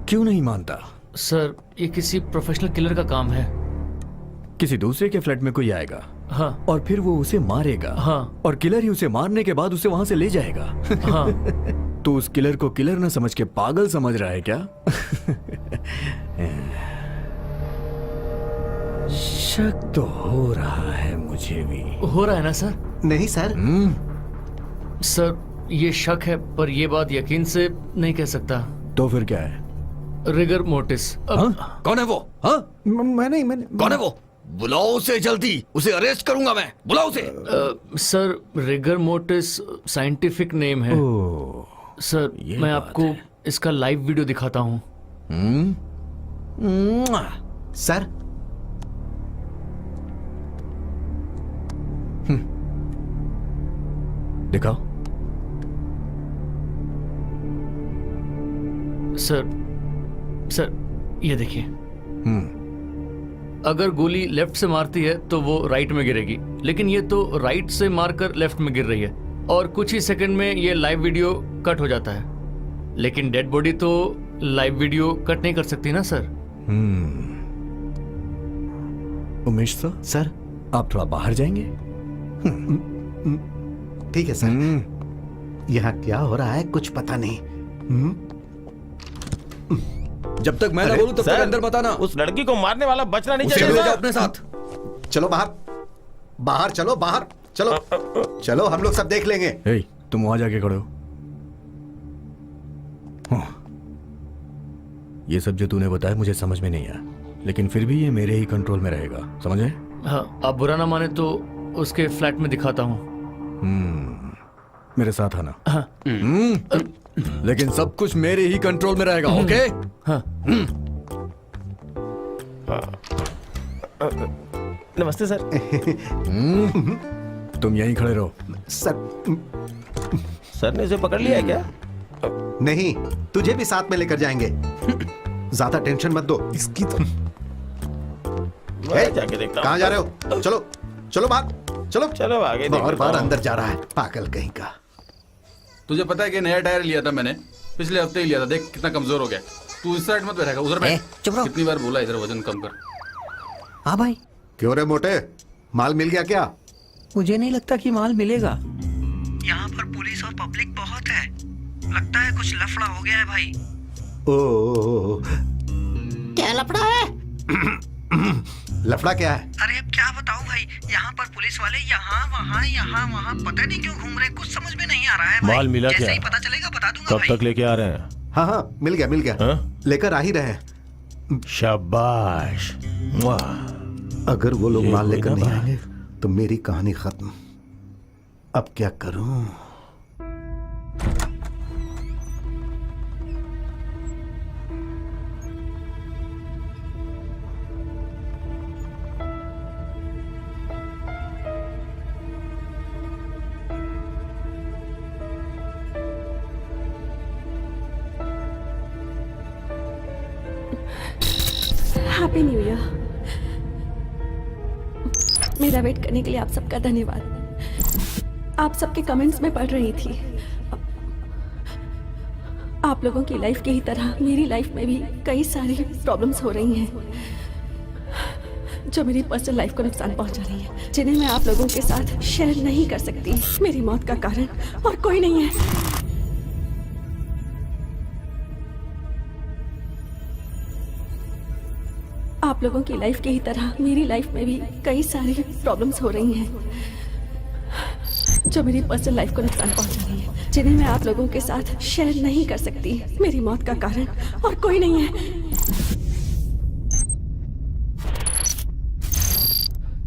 क्यों नहीं मानता? सर ये किसी प्रोफेशनल किलर का काम है। किसी दूसरे के फ्लैट में कोई आएगा, हाँ, और फिर वो उसे मारेगा, हाँ, और किलर ही उसे मारने के बाद उसे वहां से ले जाएगा। हाँ। तो उस किलर को किलर न समझ के पागल समझ रहा है क्या? शक तो हो रहा है मुझे भी। हो रहा है ना सर? नहीं सर। सर ये शक है पर ये बात यकीन से नहीं कह सकता। तो फिर क्या है? Rigor mortis. हाँ? कौन है वो? हाँ? मैंने कौन है वो? बुलाओ उसे जल्दी, उसे अरेस्ट करूंगा मैं। बुलाओ उसे। Sir rigor mortis scientific name है। सर मैं आपको इसका लाइव वीडियो दिखाता हूँ। सर दिखाओ। सर ये देखिए। अगर गोली लेफ्ट से मारती है तो वो राइट में गिरेगी, लेकिन ये तो राइट से मारकर लेफ्ट में गिर रही है और कुछ ही सेकंड में ये लाइव वीडियो कट हो जाता है। लेकिन डेड बॉडी तो लाइव वीडियो कट नहीं कर सकती ना सर। उमेश सर, आप थोड़ा बाहर जाएंगे? ठीक है सर। यहाँ क्या हो रहा है कुछ पता नहीं। जब तक मैं ना बोलूं तब तक अंदर बताना। उस लड़की को मारने वाला बचना नहीं उसे चाहिए ले सर। जाओ अपने साथ। चलो बाहर चलो, बाहर चलो। चलो हम लोग सब देख लेंगे। हे, तुम वहां जाके खड़े हो। ये सब जो तूने बताया मुझे समझ में नहीं आया, लेकिन फिर भी ये मेरे ही कंट्रोल में रहेगा, समझे? हाँ, आप बुरा ना माने तो उसके फ्लैट में दिखाता हूँ। मेरे साथ आना। लेकिन सब कुछ मेरे ही कंट्रोल में रहेगा, ओके? हाँ। नमस्ते सर। तुम यहीं खड़े रहो। सर ने इसे पकड़ लिया है क्या? नहीं, तुझे भी साथ में लेकर जाएंगे। ज्यादा टेंशन मत दो इसकी तो। मैं जाके देखता हूँ। कहाँ जा रहे हो? चलो चलो भाग, चलो चलो आगे। बार बार अंदर जा रहा है, पागल कहीं का। तुझे पता है कि नया टायर लिया था मैंने, पिछले हफ्ते ही लिया था। देख कितना कमजोर हो गया। तू इस साइड मत बैठेगा, उधर बैठ। चुप रहो। कितनी बार बोला इधर वजन कम कर। हाँ भाई, क्यों रे मोटे, माल मिल गया क्या? मुझे नहीं लगता कि माल मिलेगा। यहाँ पर पुलिस और पब्लिक बहुत है, लगता है कुछ लफड़ा हो गया है भाई। ओ क्या लफड़ा है? लफड़ा क्या है? अरे अब क्या बताऊं भाई, यहाँ पर पुलिस वाले यहाँ वहाँ पता नहीं क्यों घूम रहे, कुछ समझ में नहीं आ रहा है भाई। माल मिला जैसे क्या? ही पता चलेगा बता दूंगा कब भाई। तक लेके आ रहे हैं? हाँ मिल गया हाँ? लेकर आ ही रहे हैं। शाबाश। वाह। अगर वो लोग ये माल हुई लेकर ना नहीं बात। आएंगे तो मेरी कहानी खत्म। अब क्या करूं? Happy new year. मेरा वेट करने के लिए आप सबका धन्यवाद। आप सबके कमेंट्स में पढ़ रही थी, आप लोगों की लाइफ की ही तरह मेरी लाइफ में भी कई सारी प्रॉब्लम्स हो रही हैं जो मेरी पर्सनल लाइफ को नुकसान पहुंचा रही है, जिन्हें मैं आप लोगों के साथ शेयर नहीं कर सकती। मेरी मौत का कारण और कोई नहीं है। आप लोगों की लाइफ की ही तरह मेरी लाइफ में भी कई सारी प्रॉब्लम्स हो रही हैं जो मेरी पर्सनल लाइफ को नुकसान पहुंचा रही है, जिन्हें मैं आप लोगों के साथ शेयर नहीं कर सकती। मेरी मौत का कारण और कोई नहीं है।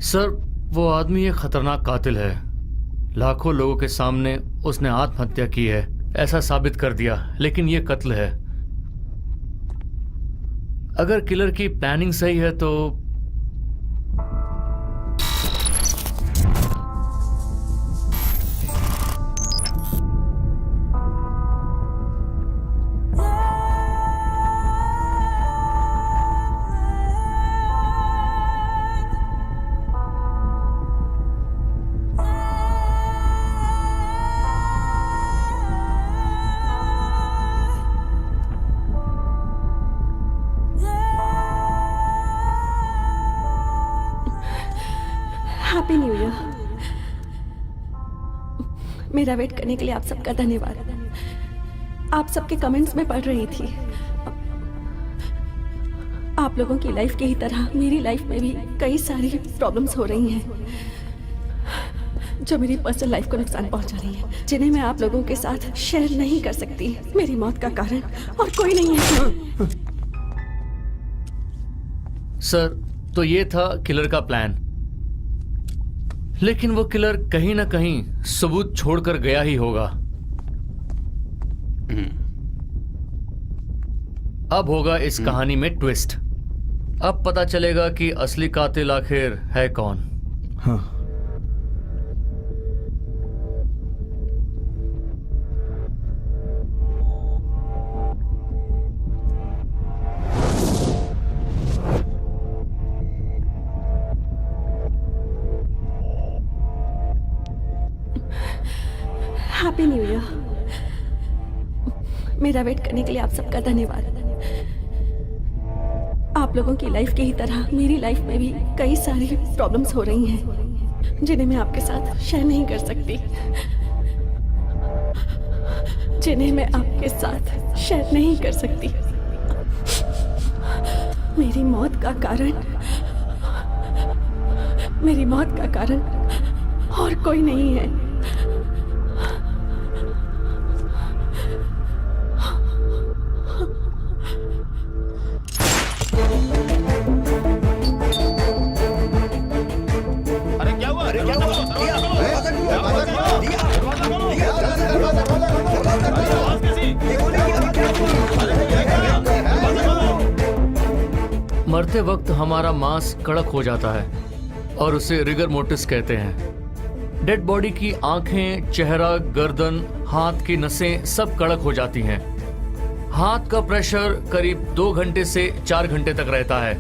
सर, वो आदमी एक खतरनाक कातिल है। लाखों लोगों के सामने उसने आत्महत्या की है, ऐसा साबित कर दिया, लेकिन ये कत्ल है। अगर किलर की प्लानिंग सही है तो हैप्पी न्यू ईयर। मेरा वेट करने के लिए आप सबका धन्यवाद। आप सबके कमेंट्स में पढ़ रही थी, आप लोगों की लाइफ की ही तरह मेरी लाइफ में भी कई सारी प्रॉब्लम्स हो रही हैं जो मेरी पर्सनल लाइफ को नुकसान पहुंचा रही है, जिन्हें मैं आप लोगों के साथ शेयर नहीं कर सकती। मेरी मौत का कारण और कोई नहीं है। सर, तो ये था किलर का प्लान, लेकिन वो किलर कहीं ना कहीं सबूत छोड़कर गया ही होगा। अब होगा इस कहानी में ट्विस्ट। अब पता चलेगा कि असली कातिल आखिर है कौन। हाँ। Happy new year. मेरा वेट करने के लिए आप सबका धन्यवाद। आप लोगों की लाइफ की ही तरह मेरी लाइफ में भी कई सारी प्रॉब्लम्स हो रही हैं जिन्हें मैं आपके साथ शेयर नहीं कर सकती। जिन्हें मैं आपके साथ शेयर नहीं कर सकती। मेरी मौत का कारण और कोई नहीं है। अरे क्या हुआ? मरते वक्त हमारा मांस कड़क हो जाता है और उसे रिगर मोर्टिस कहते हैं। डेड बॉडी की आंखें, चेहरा, गर्दन, हाथ की नसें सब कड़क हो जाती हैं। हाथ का प्रेशर करीब 2 घंटे से 4 घंटे तक रहता है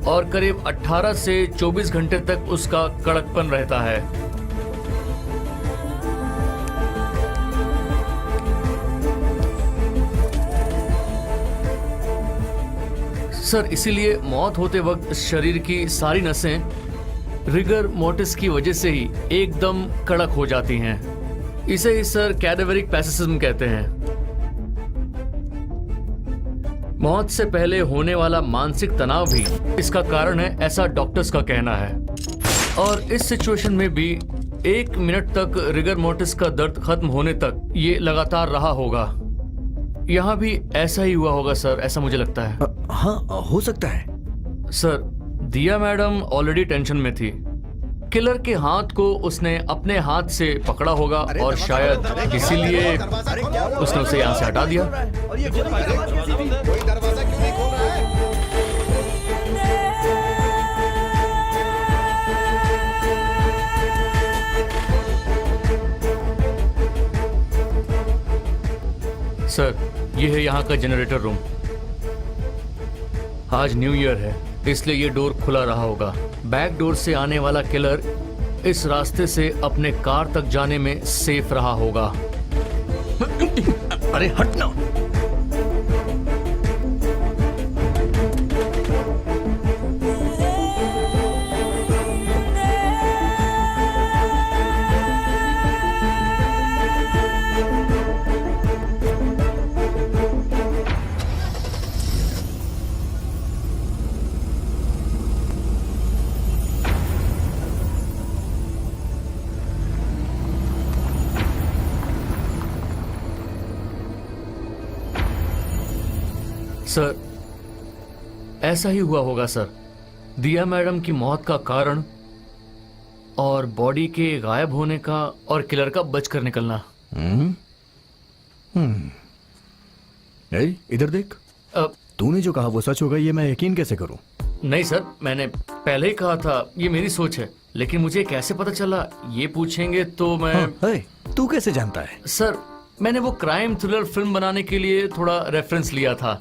और करीब 18 से 24 घंटे तक उसका कड़कपन रहता है। सर, इसीलिए मौत होते वक्त शरीर की सारी नसें रिगर मोर्टिस की वजह से ही एकदम कड़क हो जाती हैं। इसे ही सर कैडेवरिक पैसिज्म कहते हैं। मौत से पहले होने वाला मानसिक तनाव भी इसका कारण है, ऐसा डॉक्टर्स का कहना है। और इस सिचुएशन में भी 1 मिनट तक रिगर मोर्टिस का दर्द खत्म होने तक ये लगातार रहा होगा। यहाँ भी ऐसा ही हुआ होगा सर, ऐसा मुझे लगता है। हाँ, हो सकता है। सर, दिया मैडम ऑलरेडी टेंशन में थी। किलर के हाथ को उसने अपने हाथ से पकड़ा होगा और शायद इसीलिए उसने उसे यहाँ से हटा दिया। सर, ये है यहाँ का जनरेटर रूम। आज न्यू ईयर है, इसलिए ये डोर खुला रहा होगा। बैक डोर से आने वाला किलर इस रास्ते से अपने कार तक जाने में सेफ रहा होगा। अरे हट ना। सर, ऐसा ही हुआ होगा सर। दिया मैडम की मौत का कारण और बॉडी के गायब होने का और किलर का बचकर निकलना। इधर देख। तूने जो कहा वो सच होगा, ये मैं यकीन कैसे करूं? नहीं सर, मैंने पहले ही कहा था ये मेरी सोच है, लेकिन मुझे कैसे पता चला ये पूछेंगे तो मैं। तू कैसे जानता है? सर, मैंने वो क्राइम थ्रिलर फिल्म बनाने के लिए थोड़ा रेफरेंस लिया था,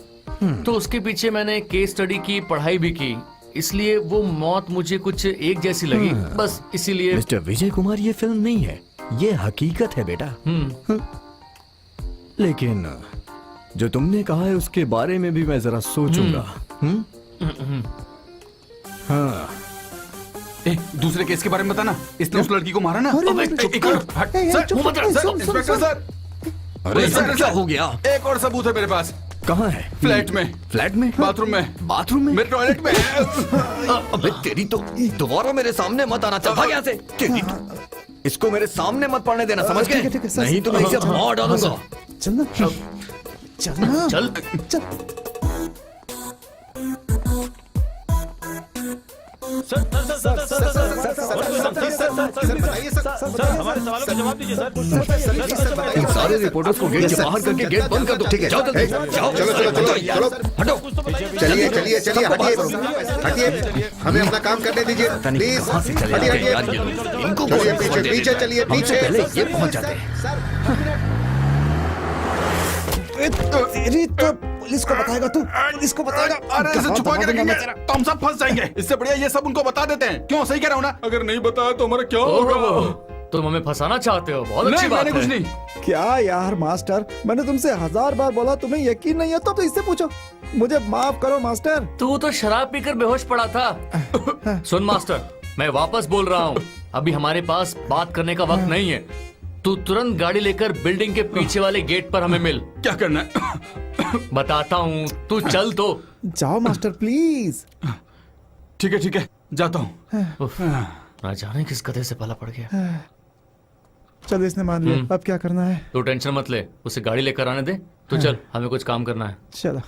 तो उसके पीछे मैंने केस स्टडी की पढ़ाई भी की, इसलिए वो मौत मुझे कुछ एक जैसी लगी, बस इसीलिए। मिस्टर विजय कुमार, ये फिल्म नहीं है, ये हकीकत है बेटा। लेकिन जो तुमने कहा है उसके बारे में भी मैं जरा सोचूंगा। हाँ, दूसरे केस के बारे में बताना। इसने उस लड़की को मारा ना। अरे सर, क्या हो गया? एक और सबूत है मेरे पास। कहाँ है? फ्लैट में। फ्लैट में? बाथरूम में। बाथरूम में? मेरे टॉयलेट में। अबे तेरी तो, दोबारा मेरे सामने मत आना। चल भाग यहाँ से। तेरी तो, इसको मेरे सामने मत पड़ने देना, समझ गए? नहीं तो मैं इसे मार डालूंगा। चलना चलना चल चल। इन सारे रिपोर्टर्स को गेट से बाहर करके गेट बंद कर दो। ठीक है, जाओ जल्दी, जाओ। चलो चलो चलो चलो, हटो। चलिए चलिए चलिए, हटिए हटिए, हमें अपना काम करने दीजिए प्लीज। कहाँ से चले हटिए आते हैं यार हटिए, ये लोग? इनको चलिए कौन पीछे दे पीछे देता है? चलिए हमसे पीछे। पहले ये पहुंच जाते हैं। तेरी तो पुलिस को बताएगा तू, पुलिस को बताएगा। अरे इसे छुपा के रखेंगे तो हम सब फंस जाएंगे। इससे बढ़िया ये सब उनको बता देते हैं। क्यों, सही कह रहा हूँ ना? अगर नहीं बताया तो हमारा क्या होगा? तुम हमें फंसाना चाहते हो? बहुत अच्छी नहीं, बात मैंने है। कुछ नहीं। क्या यार मास्टर, मैंने तुमसे 1000 बार बोला, तुम्हें यकीन नहीं है तो इससे पूछो। मुझे माफ करो मास्टर। तू तो शराब पीकर बेहोश पड़ा था। सुन मास्टर, मैं वापस बोल रहा हूँ, अभी हमारे पास बात करने का वक्त नहीं है। तू तुरंत गाड़ी लेकर बिल्डिंग के पीछे वाले गेट पर हमें मिल। क्या करना है? बताता हूँ, तू चल तो। जाओ मास्टर प्लीज। ठीक है, जाता हूँ। ना जाने किस गधे से पाला पड़ गया। चलो, इसने मान लिया, अब क्या करना है? तू टेंशन मत ले, उसे गाड़ी लेकर आने दे। तू चल, हमें कुछ काम करना है। चलो।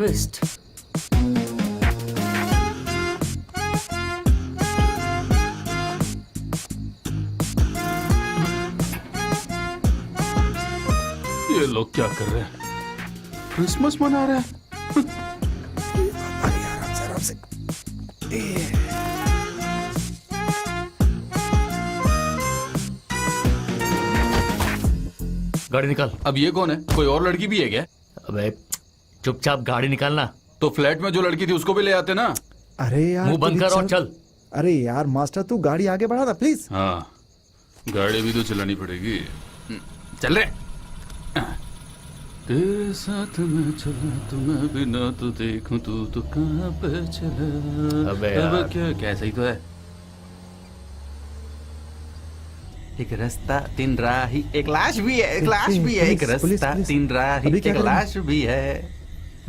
ट्विस्ट। ये लोग क्या कर रहे हैं? क्रिसमस मना रहे हैं। अरे आराम से आराम से। गाड़ी निकाल। अब ये कौन है? कोई और लड़की भी है क्या? अबे चुपचाप गाड़ी निकालना। तो फ्लैट में जो लड़की थी उसको भी ले आते ना। अरे यार मुंह बंद तू कर और चल। अरे यार मास्टर तू गाड़ी आगे बढ़ा ना प्लीज। हाँ, गाड़ी भी तो चलानी पड़ेगी। चल रहे। तेरे साथ मैं चला तो मैं बिना तो देखूं तू तो कहाँ पे चला। अबे यार। अब क्या सही तो है। एक रास्ता तीन राही, एक लाश भी है, एक लाश भी है, एक रास्ता तीन राही, एक लाश भी है,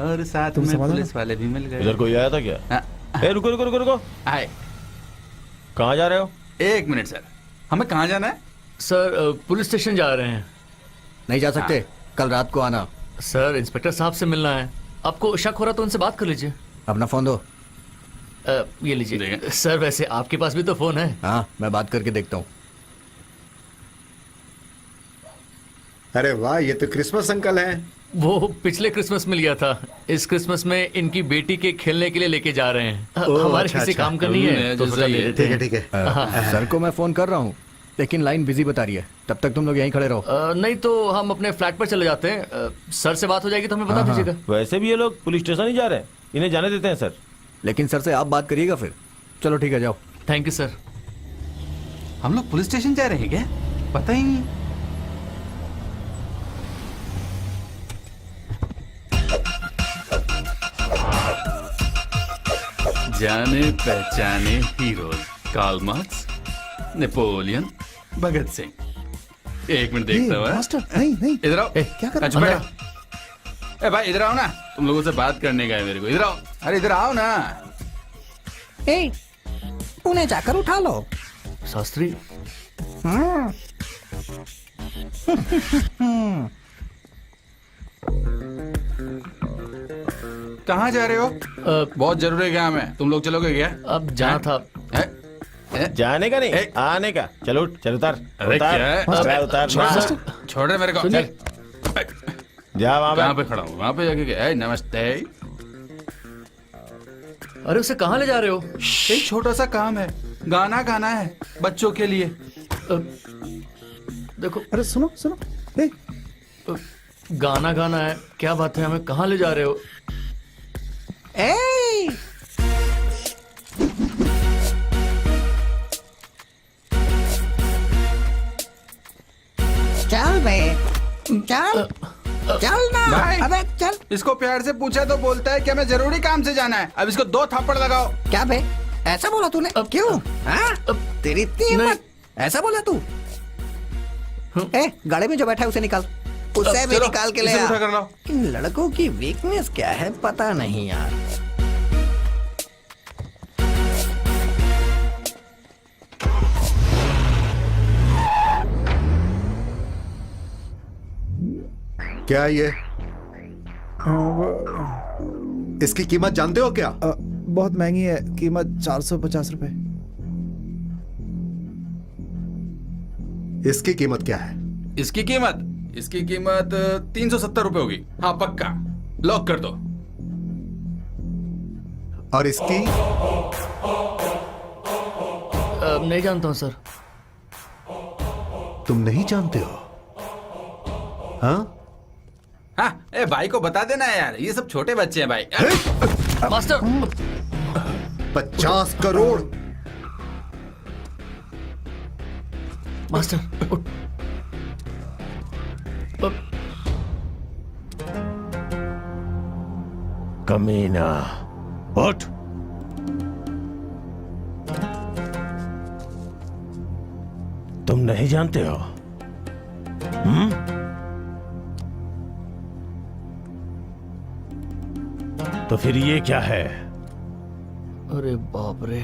और साथ में पुलिस वाले भी मिल गए। इधर कोई आया था क्या? ए, रुको रुको रुको रुको। आए। कहाँ जा रहे हो? 1 मिनट सर, हमें कहाँ जाना है? सर पुलिस स्टेशन जा रहे हैं। नहीं जा सकते, कल रात को आना। सर इंस्पेक्टर साहब से मिलना है। आपको शक हो रहा तो उनसे बात कर लीजिए। अपना फोन दो। ये लीजिए। सर वैसे आपके पास भी तो फोन है। हाँ, मैं बात करके देखता हूँ। अरे वाह, ये तो क्रिसमस अंकल हैं। वो पिछले क्रिसमस में लिया था, इस क्रिसमस में इनकी बेटी के खेलने के लिए लेके जा रहे हैं। हमारे अच्छा, किसी अच्छा। काम करनी है तो सोचा ले लेते ठीक है हैं। ठीक है। सर को मैं फोन कर रहा हूँ, लेकिन लाइन बिजी बता रही है। तब तक तुम लोग यहीं खड़े रहो। नहीं तो हम अपने फ्लैट पर चले जाते हैं। सर से बात हो जाएगी तो हमें बता दीजिएगा। वैसे भी ये लोग पुलिस स्टेशन ही जा रहे हैं, इन्हें जाने देते हैं सर। लेकिन सर से आप बात करिएगा फिर। चलो ठीक है, जाओ। Thank you sir. हम लोग पुलिस स्टेशन जा रहे हैं क्या? पता ही नहीं। जाने पहचाने heroes, Karl Marx, Napoleon, Bhagat Singh. 1 minute देखता हुआ। मास्टर नहीं नहीं इधर आओ। क्या कर अच्छा बैठो। ए भाई इधर आओ ना, तुम लोगों से बात करने का है मेरे को। इधर आओ। अरे इधर आओ ना। ए, उन्हें जाकर उठा लो। शास्त्री कहाँ जा रहे हो? बहुत जरूरी काम है, तुम लोग चलोगे क्या? अब जहाँ था। जाने का नहीं, आने का। चलो चल उतार। अरे क्या? उतार। छोड़ मेरे को। चल जा वहाँ कहाँ पे खड़ा हूँ? वहाँ पे जाके क्या? नमस्ते। अरे उसे कहाँ ले जा रहे हो? एक छोटा सा काम है, गाना गाना है बच्चों के लिए। देखो। अरे सुनो सुनो। ए, गाना गाना है, क्या बात है? हमें कहाँ ले जा रहे हो? ए, चल बे, चल चल ना। भाई। अबे चल। इसको प्यार से पूछा तो बोलता है कि हमें जरूरी काम से जाना है। अब इसको 2 थप्पड़ लगाओ। क्या बे, ऐसा बोला तूने? क्यों? हाँ? तेरी इतनी हिम्मत? ऐसा बोला तू? ए, गाड़ी में जो बैठा है उसे निकाल। उसे भी चलो, निकाल के ले इसे आ। उठा कर लाओ। इन लड़कों की वीकनेस क्या है पता नहीं यार। क्या ये? इसकी कीमत जानते हो क्या? बहुत महंगी है, कीमत 450 रुपए। इसकी कीमत क्या है? इसकी कीमत 370 रुपए होगी। हाँ पक्का, लॉक कर दो। और इसकी? नहीं जानता हूँ सर। तुम नहीं जानते हो? हाँ? हाँ, ए भाई को बता देना यार, ये सब छोटे बच्चे हैं भाई। मास्टर 50 करोड़। मास्टर उठ। कमीना उठ। तुम नहीं जानते हो? तो फिर ये क्या है? अरे बाप रे।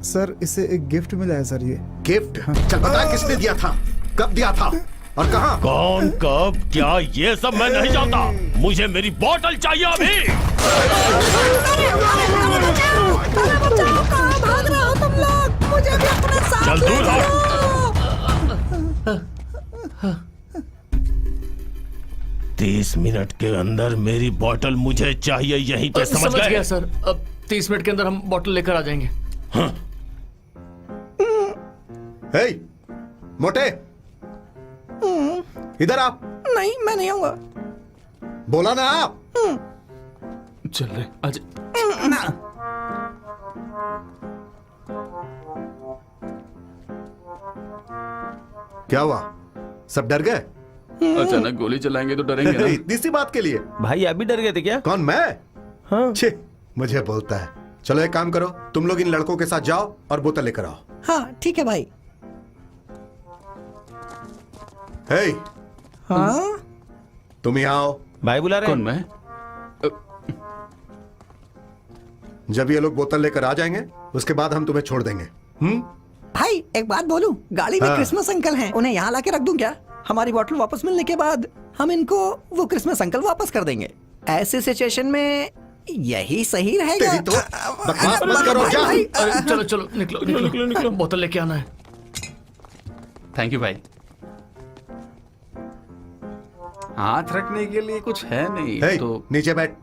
सर इसे एक गिफ्ट मिला है सर। ये गिफ्ट? चल बता किसने दिया था, कब दिया था? और कहाँ? कौन, कब, क्या, ये सब मैं नहीं जानता। मुझे मेरी बोतल चाहिए अभी। चल दूर हट। 30 मिनट के अंदर मेरी बोतल मुझे चाहिए, यहीं पे समझ गए? गया सर। अब 30 मिनट के अंदर हम बोतल लेकर आ जाएंगे। हे, मोटे, इधर आप। नहीं, मैं नहीं आऊंगा। बोला ना आप। चल रहे आज। क्या हुआ? सब डर गए? अचानक गोली चलाएंगे तो डरेंगे ना। इतनी सी बात के लिए? भाई आप भी डर गए थे क्या? कौन, मैं? हाँ। छे, मुझे बोलता है। चलो एक काम करो, तुम लोग इन लड़कों के साथ जाओ और बोतल लेकर आओ। हाँ ठीक है भाई। हे, हाँ तुम यहाँ आओ। भाई बुला रहे कौन, हैं? मैं? जब ये लोग बोतल लेकर आ जाएंगे उसके बाद हम तुम्हें छोड़ देंगे। भाई, एक बात बोलूं, गाड़ी में हाँ। क्रिसमस अंकल हैं, उन्हें यहाँ लाके रख दूं क्या? हमारी बोतल वापस मिलने के बाद हम इनको वो क्रिसमस अंकल वापस कर देंगे। ऐसे सिचुएशन में यही सही रहेगा। तेरी तो बकवास मत करो, जा। अरे चलो चलो निकलो निकलो, बोतल लेके आना है। थैंक यू भाई। हाथ रखने के लिए कुछ है नहीं हे, तो नीचे बैठ।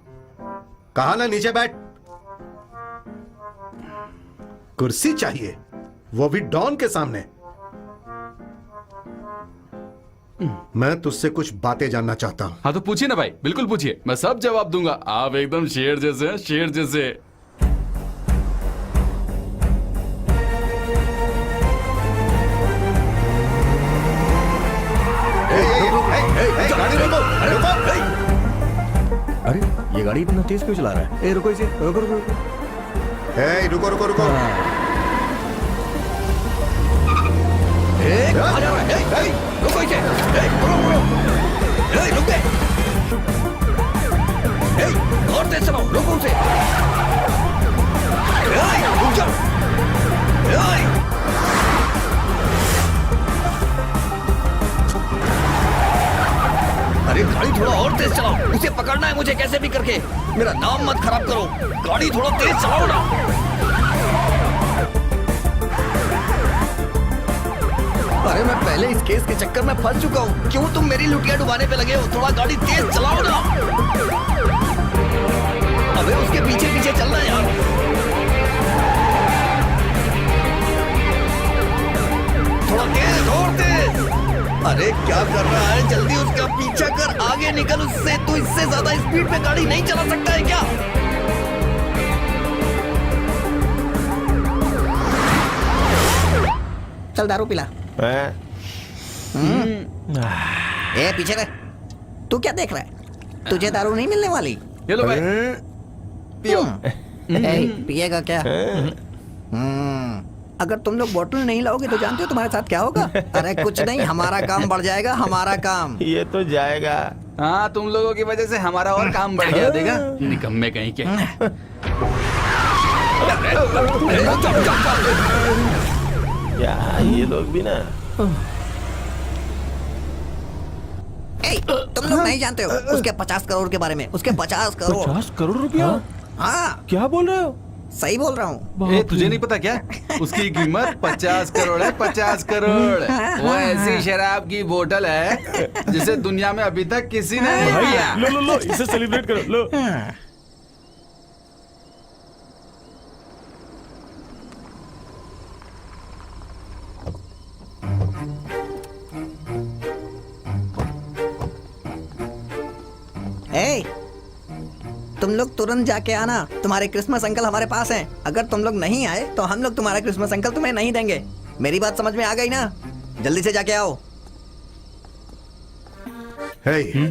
कहा ना नीचे बैठ। कुर्सी चाहिए, वो भी डॉन के सामने। मैं तुझसे कुछ बातें जानना चाहता हूं। हाँ तो पूछिए ना भाई, बिल्कुल पूछिए, मैं सब जवाब दूंगा। आप एकदम शेर जैसे हैं, शेर जैसे। गाड़ी रोको, रुको। अरे ये गाड़ी इतना तेज क्यों चला रहा है? ए रुको इसे, रुको रुको रुको। हे, रुको रुको रुको। रुको इसे। रुक गए। और तेज चलाओ, रुको उसे। रुक जाओ। अरे गाड़ी थोड़ा और तेज चलाओ, उसे पकड़ना है मुझे कैसे भी करके। मेरा नाम मत खराब करो, गाड़ी थोड़ा तेज चलाओ ना। अरे मैं पहले इस केस के चक्कर में फंस चुका हूँ, क्यों तुम मेरी लुटिया डुबाने पे लगे हो? थोड़ा गाड़ी तेज चलाओ ना। अबे उसके पीछे पीछे चलना यार। थोड़ा तेज, और तेज। अरे क्या कर रहा है? जल्दी उसका पीछा कर, आगे निकल उससे। तू इससे ज्यादा स्पीड में गाड़ी नहीं चला सकता है क्या? चल दारू पिला। ए पीछे रह। तू क्या देख रहा है? तुझे दारू नहीं मिलने वाली। ये लो भाई, पियो। पिएगा क्या? अगर तुम लोग बोतल नहीं लाओगे तो जानते हो तुम्हारे साथ क्या होगा? अरे कुछ नहीं, हमारा काम बढ़ जाएगा, हमारा काम। ये तो जाएगा। हाँ, तुम लोगों की वजह से हमारा और काम बढ़ गया। देगा निकम्मे कहीं के। क्या ये लोग भी ना। तुम लोग नहीं जानते हो उसके 50 करोड़ के बारे में। उसके 50 करोड़। 50 करोड़ रुपया? हाँ क्या बोल रहे हो? सही बोल रहा हूँ। ए, तुझे नहीं पता क्या? उसकी कीमत 50 करोड़ है। 50 करोड़। वो ऐसी शराब की बोतल है जिसे दुनिया में अभी तक किसी ने नहीं पिया। लो लो लो, इसे सेलिब्रेट करो, लो। ए, तुम लोग तुरंत जाके आना, तुम्हारे क्रिसमस अंकल हमारे पास हैं। अगर तुम लोग नहीं आए तो हम लोग तुम्हारा क्रिसमस अंकल तुम्हें नहीं देंगे। मेरी बात समझ में आ गई ना? जल्दी से जाके आओ। हे,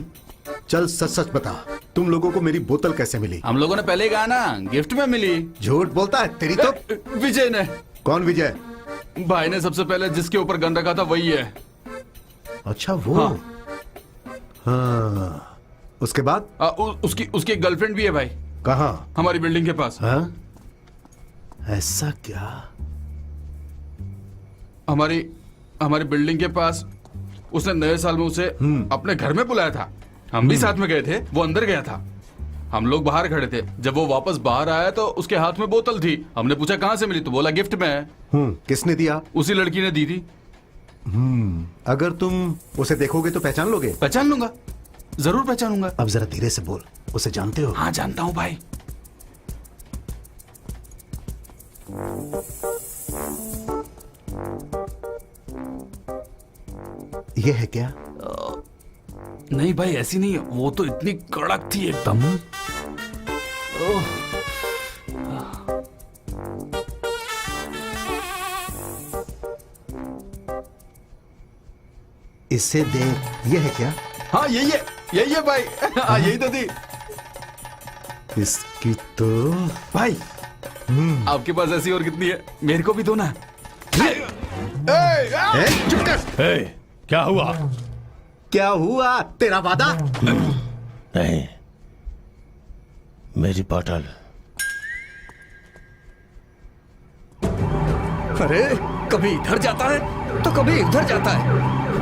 चल सच सच बता, तुम लोगों को मेरी बोतल कैसे मिली? हम लोगों ने पहले ही कहा ना, गिफ्ट में मिली। झूठ बोलता है, तेरी तो। विजय ने। कौन विजय? भाई ने सबसे पहले जिसके ऊपर गन रखा था वही है। अच्छा वो। हाँ। उसके बाद? उसकी गर्लफ्रेंड भी है भाई। कहाँ? हमारी बिल्डिंग के पास। हाँ? ऐसा क्या? हमारी बिल्डिंग के पास उसने नए साल में उसे अपने घर में बुलाया था। हम भी साथ में गए थे। वो अंदर गया था, हम लोग बाहर खड़े थे। जब वो वापस बाहर आया तो उसके हाथ में बोतल थी। हमने पूछा कहाँ से मिली, तो बोला गिफ्ट में है। किसने दिया? उसी लड़की ने दी थी। अगर तुम उसे देखोगे तो पहचान लोगे? पहचान लूंगा, जरूर पहचानूंगा। अब जरा धीरे से बोल, उसे जानते हो? हाँ जानता हूँ भाई। ये है क्या? नहीं भाई ऐसी नहीं है, वो तो इतनी कड़क थी एकदम। इसे देख, ये है क्या? हाँ यही है भाई। हाँ यही तो थी। इसकी तो भाई आपके पास ऐसी और कितनी है, मेरे को भी दो ना। चुप कर। क्या हुआ? क्या हुआ? तेरा वादा? नहीं, मेरी बॉटल। अरे कभी इधर जाता है तो कभी इधर जाता है,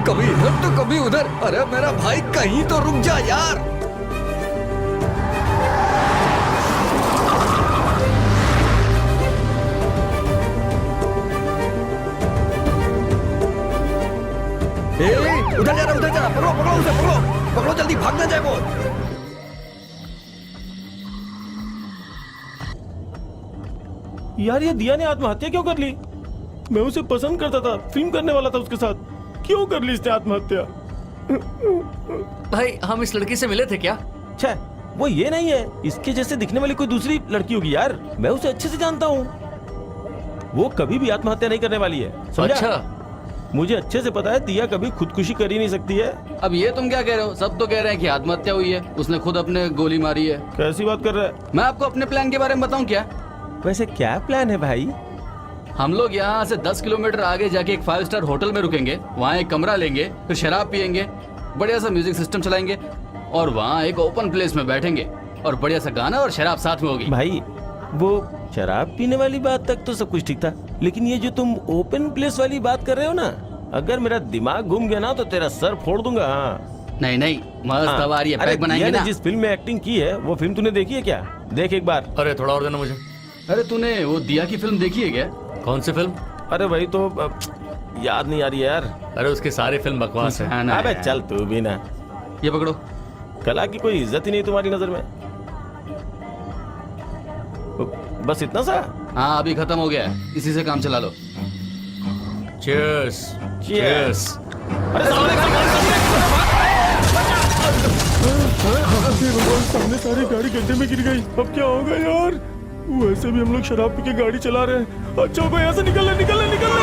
कभी इधर तो कभी उधर। अरे मेरा भाई कहीं तो रुक जा यार। उधर जा रहा, उधर जा रहा। पकड़ो पकड़ो उसे, पकड़ो पकड़ो, जल्दी भाग ना जाए वो। यार ये दिया ने आत्महत्या क्यों कर ली? मैं उसे पसंद करता था, फिल्म करने वाला था उसके साथ, क्यों कर ली इसने आत्महत्या? भाई हम इस लड़की से मिले थे क्या? छे, वो ये नहीं है, इसके जैसे दिखने वाली कोई दूसरी लड़की होगी यार। मैं उसे अच्छे से जानता हूँ, वो कभी भी आत्महत्या नहीं करने वाली है, समझा? अच्छा मुझे अच्छे से पता है दिया कभी खुदकुशी कर ही नहीं सकती है। अब ये तुम क्या कह रहे हो? सब तो कह रहे हैं कि आत्महत्या हुई है, उसने खुद अपने गोली मारी है। कैसी बात कर रहा है? मैं आपको अपने प्लान के बारे में बताऊं क्या? वैसे क्या प्लान है भाई? हम लोग यहाँ से 10 किलोमीटर आगे जाके एक 5 स्टार होटल में रुकेंगे, वहाँ एक कमरा लेंगे, फिर शराब पियेंगे, बढ़िया सा म्यूजिक सिस्टम चलाएंगे और वहाँ एक ओपन प्लेस में बैठेंगे और बढ़िया सा गाना और शराब साथ में होगी। भाई वो शराब पीने वाली बात तक तो सब कुछ ठीक था, लेकिन ये जो तुम ओपन प्लेस वाली बात कर रहे हो ना, अगर मेरा दिमाग घूम गया ना तो तेरा सर फोड़ दूंगा। हाँ नहीं मस्त हवा आ रही है, पैक बनाएंगे ना। जिस फिल्म में एक्टिंग की है वो फिल्म तूने देखी है क्या? देख एक बार। अरे थोड़ा और देना मुझे। अरे तूने वो दिया की फिल्म देखी है क्या? कौन सी फिल्म? अरे वही तो याद नहीं आ रही है यार। अरे उसकी सारी फिल्म बकवास है। अबे चल तू भी ना। ये पकड़ो। कला की कोई इज्जत ही नहीं तुम्हारी नजर में, बस इतना सा? हाँ अभी खत्म हो गया है, इसी से काम चला लो। Cheers. Cheers. सामने सारी गाड़ी गड्ढे में गिर गई, अब क्या होगा यार? वैसे भी हम लोग शराब पी के गाड़ी चला रहे हैं। अच्छा होगा यहाँ से निकलना निकलना निकलना।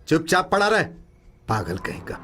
चुपचाप पड़ा रहे, पागल कहीं का।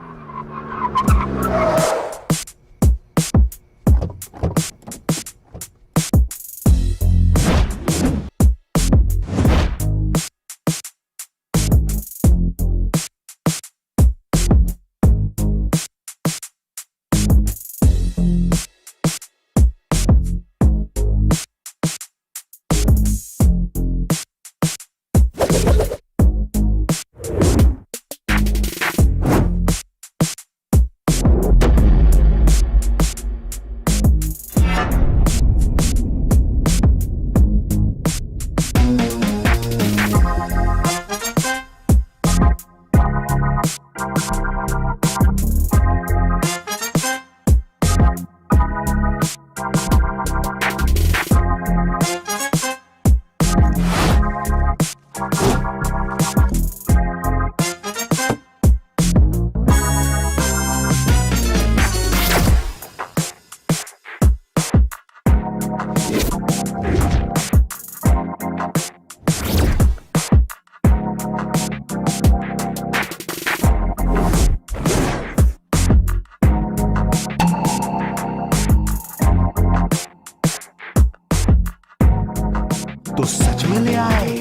तो सच में ले आए।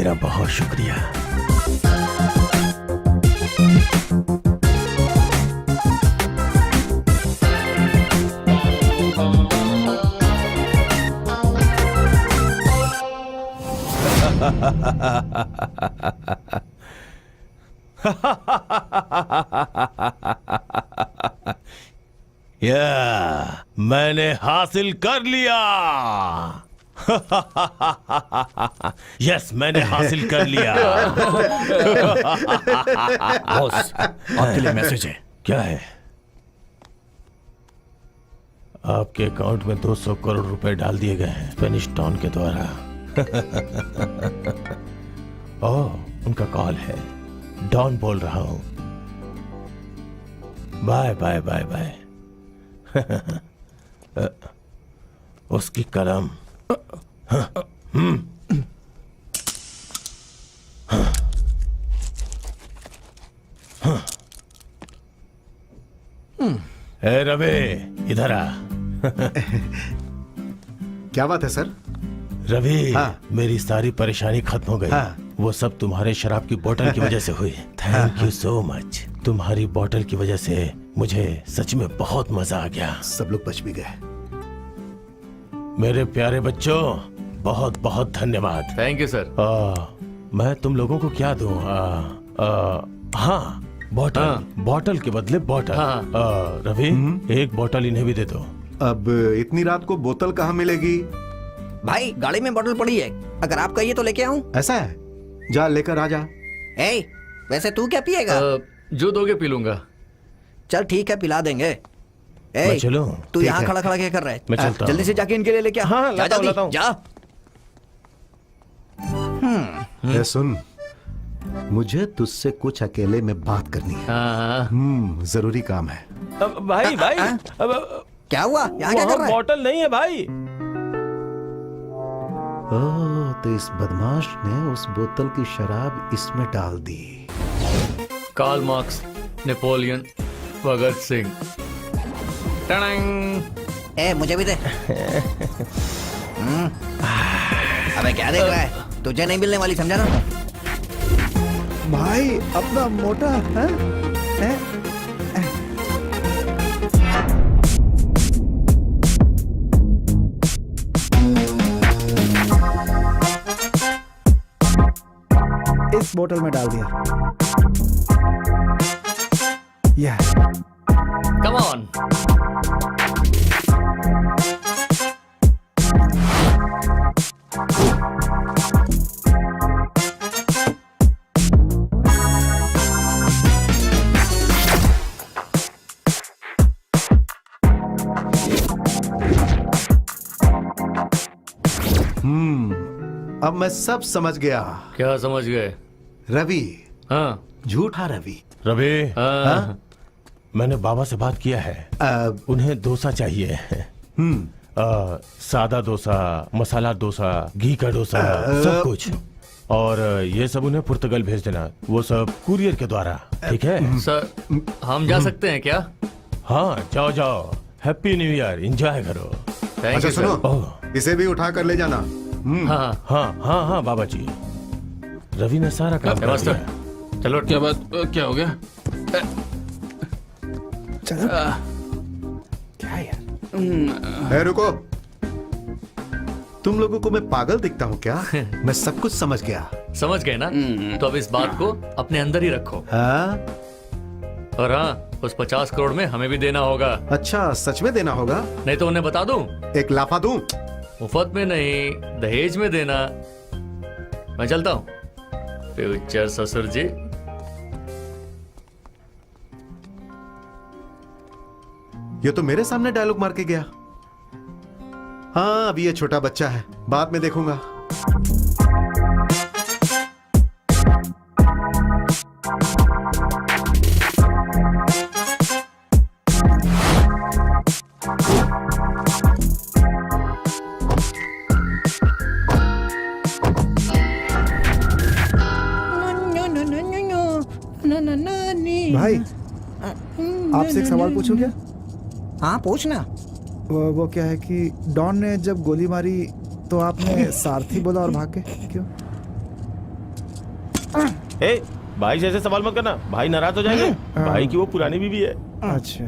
तेरा बहुत शुक्रिया। या मैंने हासिल कर लिया। यस, मैंने हासिल कर लिया। बॉस, आपके लिए मैसेज है। क्या है? आपके अकाउंट में 200 करोड़ रुपए डाल दिए गए हैं स्पेनिश डॉन के द्वारा। ओह, उनका कॉल है। डॉन बोल रहा हूं। Bye bye bye bye. उसकी कलम। ए रवि, इधर आ। क्या बात है सर? रवि, हाँ। मेरी सारी परेशानी खत्म हो गई। हाँ। वो सब तुम्हारे शराब की बोतल की वजह से हुई। Thank you so much. तुम्हारी बोतल की वजह से मुझे सच में बहुत मजा आ गया। सब लोग बच भी गए। मेरे प्यारे बच्चों, बहुत बहुत धन्यवाद। Thank you sir. मैं तुम लोगों को क्या दूं? हाँ, बोतल। हाँ। बोतल के बदले बोतल। हाँ। रवि, एक बोतल इन्हें भी दे दो। अब इतनी रात को बोतल कहाँ मिलेगी? भाई गाड़ी में बोतल पड़ी है, अगर आप कहिए तो लेके आऊं। ऐसा है? जा लेकर आ जा। ए, वैसे तू क्या पिएगा? जो दोगे पी लूंगा। चल ठीक है, पिला देंगे। ए, मैं चलूं? तू ठीक यहाँ है। खड़ा खड़ा क्या कर रहा है? मैं चलता जल्दी हूं। से जाके इनके लिए लेके आ। हाँ, जा लाता हूं, जल्दी, लाता हूं। जा। ए, सुन, मुझे तुझसे कुछ अकेले में बात करनी है। हाँ, जरूरी काम है। भाई भाई, क्या हुआ? यहाँ क्या कर रहा है? बोतल नहीं है भाई। ओह, तो इस बदमाश ने उस बोतल की शराब इसमें डाल दी। Karl Marx, Napoleon, Bhagat Singh. टड़ंग। ए, मुझे भी दे। अबे क्या देख रहा है? तुझे नहीं मिलने वाली, समझा ना? भाई अपना मोटा है? इस बोतल में डाल दिया। यह कम ऑन। अब मैं सब समझ गया। क्या समझ गए? रवि, हाँ। झूठा रवि। रवि, हाँ। मैंने बाबा से बात किया है। उन्हें डोसा चाहिए। सादा डोसा, मसाला डोसा, घी का डोसा, सब कुछ। और ये सब उन्हें पुर्तगाल भेज देना, वो सब कुरियर के द्वारा। ठीक है सर, हम जा सकते हैं क्या? हाँ, जाओ जाओ। हैप्पी न्यू ईयर, एंजॉय करो। थैंक अच्छा यू सुनो, सर। इसे भी उठा कर ले जाना। हाँ। हाँ हाँ हाँ बाबा जी, रवि ने सारा काम कर मास्टर, दिया। चलो। क्या बात? क्या हो गया? चलो। क्या यार? रुको, तुम लोगों को मैं पागल दिखता हूँ क्या? मैं सब कुछ समझ गया। समझ गए ना? तो अब इस बात को अपने अंदर ही रखो। हाँ? और हाँ, उस 50 करोड़ में हमें भी देना होगा। अच्छा, सच में देना होगा? नहीं तो उन्हें बता दूं? एक लाफा दूं? मुफ्त में नहीं, दहेज में देना। मैं चलता हूँ। फ्यूचर ससुर जी। ये तो मेरे सामने डायलॉग मार के गया। हाँ, अभी ये छोटा बच्चा है, बाद में देखूंगा। भाई आपसे एक सवाल पूछूं क्या? हाँ पूछना। वो क्या है कि डॉन ने जब गोली मारी तो आपने सारथी बोला और भाग के क्यों? ए भाई से ऐसे सवाल मत करना, भाई नाराज हो जाएंगे। भाई की वो पुरानी बीवी है। अच्छा।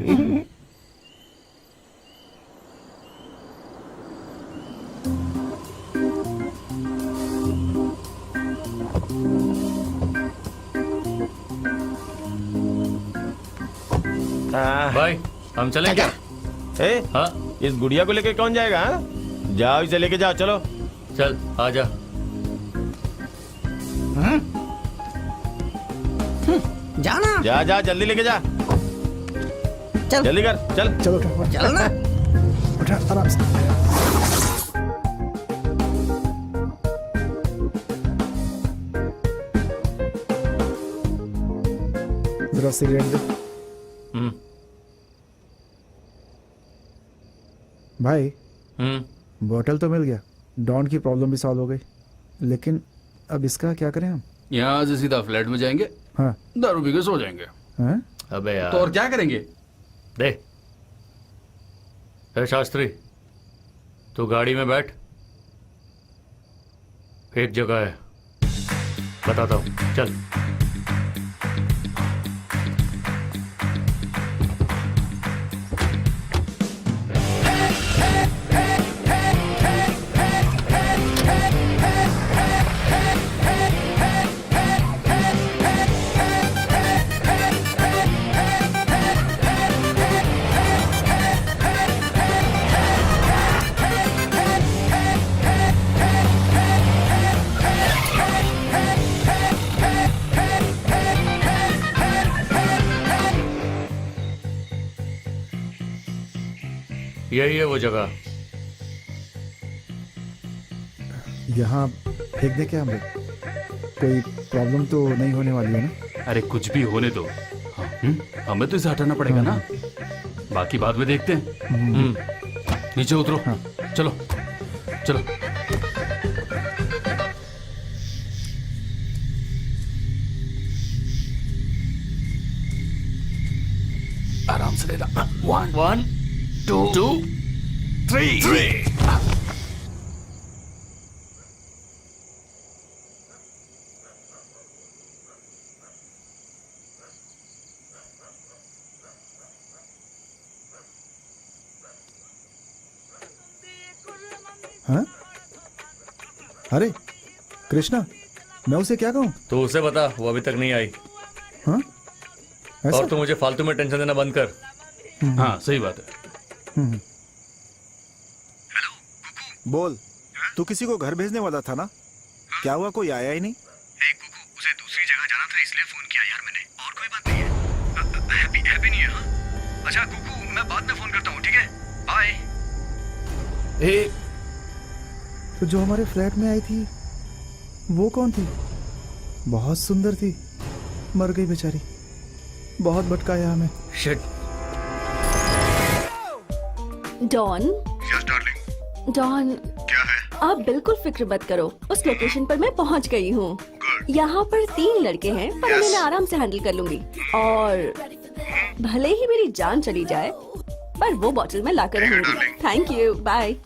भाई हम चलें क्या? ए हाँ इस गुड़िया को लेके कौन जाएगा? हाँ? जाओ इसे लेके जाओ, चलो। चल आजा। जाना। जा जा जल्दी लेके जा, चल जल्दी कर, चल। चलो उठा, चल ना। उठा आराम से। जरा सिगरेट दे हम्म भाई। हम्म। बोतल तो मिल गया, डॉन की प्रॉब्लम भी सॉल्व हो गई, लेकिन अब इसका क्या करें हम? यहाँ से सीधा फ्लैट में जाएंगे, हाँ दारू पी के सो जाएंगे। हैं? अबे यार तो और क्या करेंगे? दे। ए शास्त्री, तू गाड़ी में बैठ, एक जगह है बताता हूँ, चल। यही है वो जगह। यहाँ फेंक दे क्या हम लोग? कोई प्रॉब्लम तो नहीं होने वाली है ना? अरे कुछ भी होने दो, हमें तो इसे हटाना पड़ेगा ना, बाकी बाद में देखते हैं। नीचे उतरो, चलो चलो। आराम से लेना। 1 2 3। हाँ? अरे कृष्णा, मैं उसे क्या कहूँ? तो उसे बता, वो अभी तक नहीं आई। हाँ? ऐसा? और तू मुझे फालतू में टेंशन देना बंद कर। हाँ सही बात है। बोल, तू किसी को घर भेजने वाला था ना? क्या हुआ, कोई आया ही नहीं? उसे दूसरी जगह जाना था इसलिए फोन किया यार मैंने, और कोई बात नहीं है। हैप्पी नहीं है। हाँ अच्छा कुकू, मैं बाद में फोन करता हूँ, ठीक है? बाय। तो जो हमारे फ्लैट में आई थी वो कौन थी? बहुत सुंदर थी, मर गई बेचारी, बहुत भटकाया हमें। Shit. Don, yes darling. Don, क्या है? आप बिल्कुल फिक्र मत करो, उस लोकेशन पर मैं पहुंच गई हूँ। यहाँ पर 3 लड़के हैं, पर उन्हें मैं आराम से हैंडल कर लूंगी। और भले ही मेरी जान चली जाए, पर वो बॉटल मैं लाकर रहूंगी। Thank you, bye.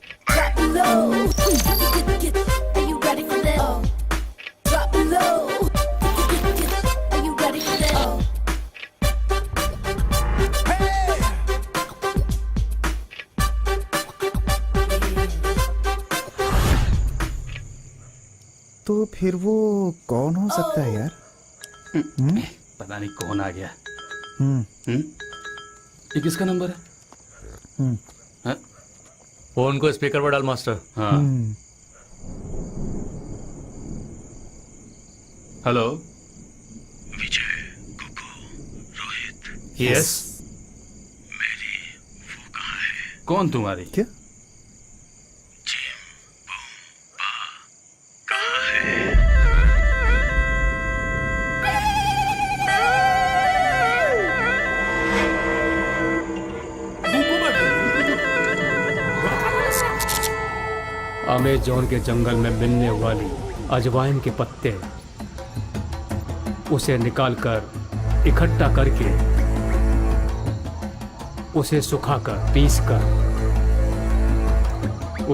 तो फिर वो कौन हो सकता है यार? पता नहीं कौन आ गया। हम्म ये किसका नंबर है? हाँ? फोन को स्पीकर पर डाल मास्टर। हाँ हेलो विजय, कुकू, रोहित। यस। मेरी वो कहाँ है? कौन तुम्हारी? क्या? कहाँ है? अमेज़न के जंगल में मिलने वाली अजवाइन के पत्ते उसे निकालकर इकट्ठा करके उसे सुखाकर पीसकर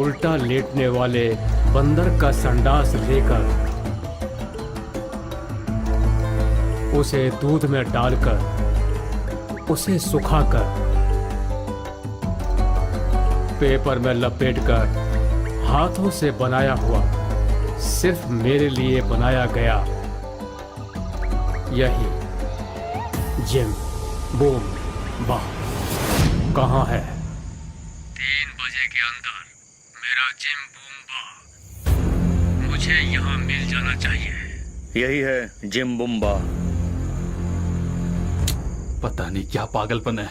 उल्टा लेटने वाले बंदर का संडास लेकर उसे दूध में डालकर उसे सुखाकर पेपर में लपेटकर हाथों से बनाया हुआ, सिर्फ मेरे लिए बनाया गया यही जिम बूम बा कहाँ है? 3 बजे के अंदर मेरा जिम बूम बा मुझे यहाँ मिल जाना चाहिए। यही है जिम बुम्बा। पता नहीं क्या पागलपन है।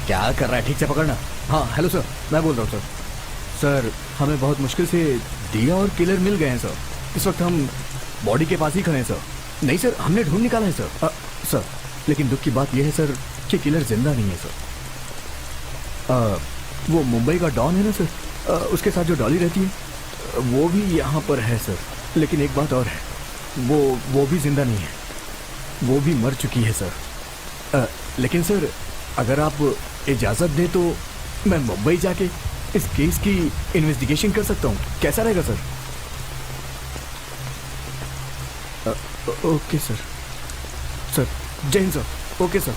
क्या कर रहा है? ठीक से पकड़ना। हाँ हेलो सर, मैं बोल रहा हूँ सर। सर हमें बहुत मुश्किल से दिया और किलर मिल गए हैं सर। इस वक्त हम बॉडी के पास ही खड़े हैं सर। नहीं सर, हमने ढूंढ निकाला है सर। सर लेकिन दुख की बात यह है सर कि किलर जिंदा नहीं है सर। वो मुंबई का डॉन है ना सर, उसके साथ जो डॉली रहती है वो भी यहाँ पर है सर। लेकिन एक बात और है, वो भी जिंदा नहीं है, वो भी मर चुकी है सर। लेकिन सर अगर आप इजाज़त दें तो मैं मुंबई जाके इस केस की इन्वेस्टिगेशन कर सकता हूँ। कैसा रहेगा सर? Okay sir. सर जय हिंद सर। Okay sir.